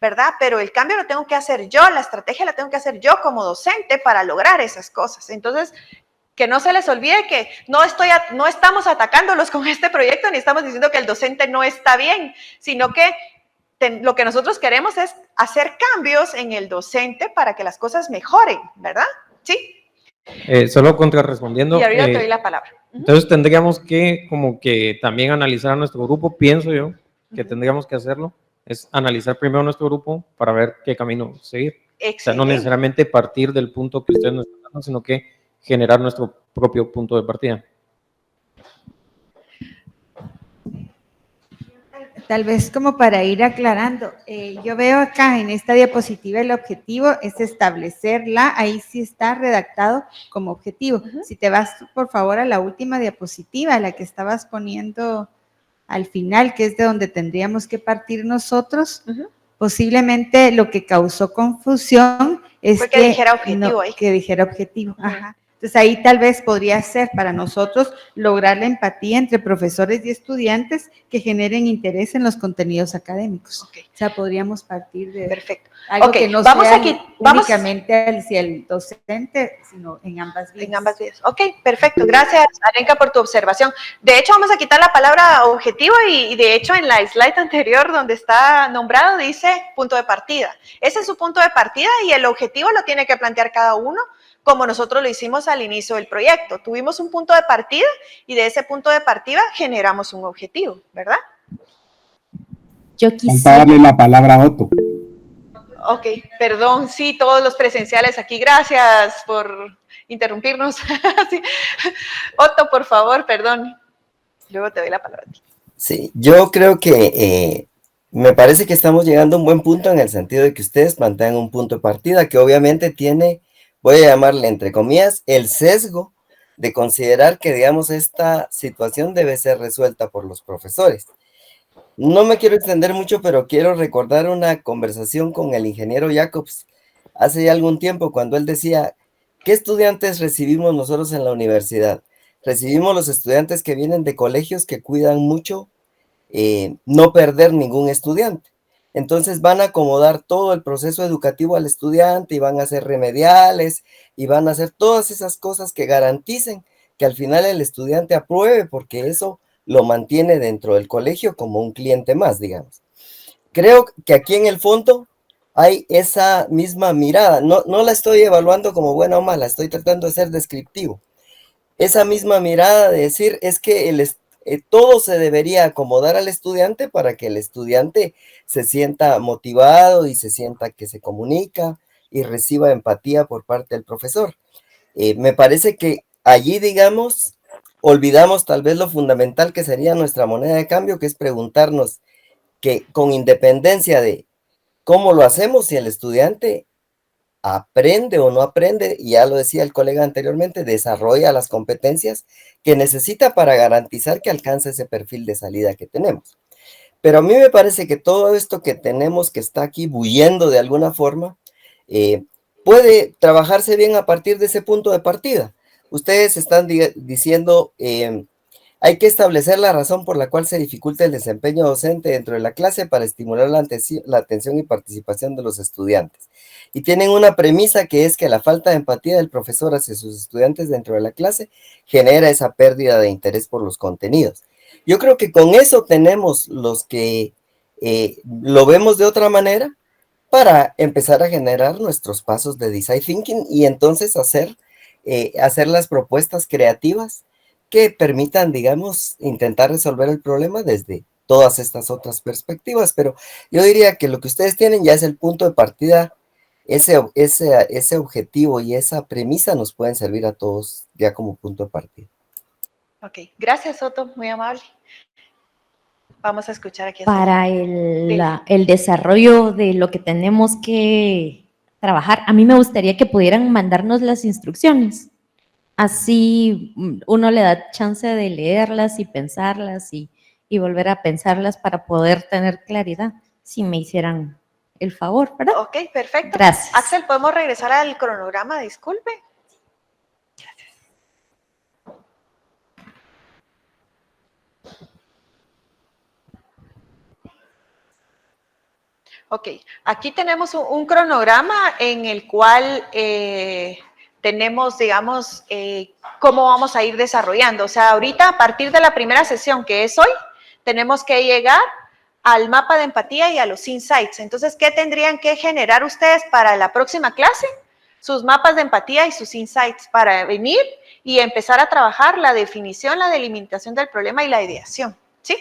¿verdad? Pero el cambio lo tengo que hacer yo, la estrategia la tengo que hacer yo como docente para lograr esas cosas. Entonces, que no se les olvide que no estamos atacándolos con este proyecto, ni estamos diciendo que el docente no está bien, sino que lo que nosotros queremos es hacer cambios en el docente para que las cosas mejoren, ¿verdad? ¿Sí? Solo contrarrespondiendo. Y ahorita te doy la palabra. Entonces tendríamos que como que también analizar a nuestro grupo, pienso yo, que tendríamos que hacerlo, es analizar primero nuestro grupo para ver qué camino seguir. Excelente. O sea, no necesariamente partir del punto que ustedes nos están dando, sino que generar nuestro propio punto de partida. Tal vez como para ir aclarando, yo veo acá en esta diapositiva el objetivo es establecerla, ahí sí está redactado como objetivo. Si te vas por favor a la última diapositiva, la que estabas poniendo al final, que es de donde tendríamos que partir nosotros, posiblemente lo que causó confusión es que dijera objetivo, que dijera objetivo. Ajá. Entonces ahí tal vez podría ser para nosotros lograr la empatía entre profesores y estudiantes que generen interés en los contenidos académicos. Okay. O sea, podríamos partir de algo que no sea únicamente hacia el docente, sino en ambas vías. En ambas vías. Ok, perfecto. Gracias, Alenka, por tu observación. De hecho, vamos a quitar la palabra objetivo y de hecho en la slide anterior donde está nombrado dice punto de partida. Ese es su punto de partida y el objetivo lo tiene que plantear cada uno, como nosotros lo hicimos al inicio del proyecto. Tuvimos un punto de partida y de ese punto de partida generamos un objetivo, ¿verdad? Yo quisiera darle la palabra a Otto. Ok, perdón, sí, todos los presenciales aquí, gracias por interrumpirnos. Sí. Otto, por favor, perdón. Luego te doy la palabra a ti. Sí, yo creo que me parece que estamos llegando a un buen punto en el sentido de que ustedes plantean un punto de partida que obviamente tiene, voy a llamarle entre comillas, el sesgo de considerar que, digamos, esta situación debe ser resuelta por los profesores. No me quiero extender mucho, pero quiero recordar una conversación con el ingeniero Jacobs hace ya algún tiempo, cuando él decía, ¿qué estudiantes recibimos nosotros en la universidad? Recibimos los estudiantes que vienen de colegios que cuidan mucho no perder ningún estudiante. Entonces van a acomodar todo el proceso educativo al estudiante y van a hacer remediales y van a hacer todas esas cosas que garanticen que al final el estudiante apruebe, porque eso lo mantiene dentro del colegio como un cliente más, digamos. Creo que aquí en el fondo hay esa misma mirada. No la estoy evaluando como buena o mala, estoy tratando de ser descriptivo. Esa misma mirada de decir es que todo se debería acomodar al estudiante para que el estudiante se sienta motivado y se sienta que se comunica y reciba empatía por parte del profesor. Me parece que allí, digamos, olvidamos tal vez lo fundamental que sería nuestra moneda de cambio, que es preguntarnos que con independencia de cómo lo hacemos, si el estudiante aprende o no aprende, y ya lo decía el colega anteriormente, desarrolla las competencias que necesita para garantizar que alcance ese perfil de salida que tenemos. Pero a mí me parece que todo esto que tenemos, que está aquí bulliendo de alguna forma, puede trabajarse bien a partir de ese punto de partida. Ustedes están diciendo, hay que establecer la razón por la cual se dificulta el desempeño docente dentro de la clase para estimular la atención y participación de los estudiantes. Y tienen una premisa que es que la falta de empatía del profesor hacia sus estudiantes dentro de la clase genera esa pérdida de interés por los contenidos. Yo creo que con eso tenemos los que lo vemos de otra manera para empezar a generar nuestros pasos de design thinking y entonces hacer las propuestas creativas que permitan, digamos, intentar resolver el problema desde todas estas otras perspectivas. Pero yo diría que lo que ustedes tienen ya es el punto de partida. Ese objetivo y esa premisa nos pueden servir a todos ya como punto de partida. Ok, gracias Soto, muy amable. Vamos a escuchar aquí. Para el desarrollo de lo que tenemos que trabajar, a mí me gustaría que pudieran mandarnos las instrucciones. Así uno le da chance de leerlas y pensarlas y volver a pensarlas para poder tener claridad, si me hicieran el favor, ¿verdad? Ok, perfecto. Gracias. Axel, ¿podemos regresar al cronograma? Disculpe. Gracias. Ok, aquí tenemos un cronograma en el cual tenemos, digamos, cómo vamos a ir desarrollando. O sea, ahorita a partir de la primera sesión, que es hoy, tenemos que llegar al mapa de empatía y a los insights. Entonces, ¿qué tendrían que generar ustedes para la próxima clase? Sus mapas de empatía y sus insights para venir y empezar a trabajar la definición, la delimitación del problema y la ideación, ¿sí?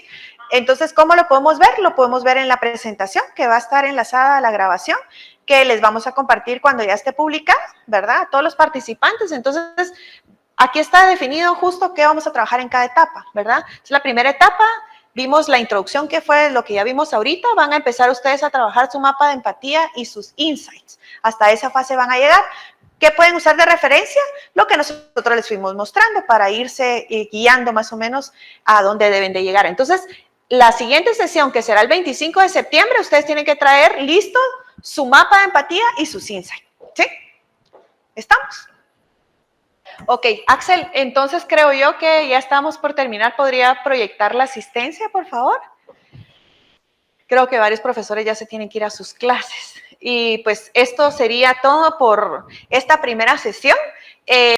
Entonces, ¿cómo lo podemos ver? Lo podemos ver en la presentación que va a estar enlazada a la grabación, que les vamos a compartir cuando ya esté publicada, ¿verdad? A todos los participantes. Entonces, aquí está definido justo qué vamos a trabajar en cada etapa, ¿verdad? Es la primera etapa. Vimos la introducción, que fue lo que ya vimos ahorita. Van a empezar ustedes a trabajar su mapa de empatía y sus insights. Hasta esa fase van a llegar. ¿Qué pueden usar de referencia? Lo que nosotros les fuimos mostrando para irse guiando más o menos a dónde deben de llegar. Entonces, la siguiente sesión, que será el 25 de septiembre, ustedes tienen que traer listo su mapa de empatía y sus insights. ¿Sí? ¿Estamos? Ok, Axel, entonces creo yo que ya estamos por terminar. ¿Podría proyectar la asistencia, por favor? Creo que varios profesores ya se tienen que ir a sus clases. Y pues esto sería todo por esta primera sesión.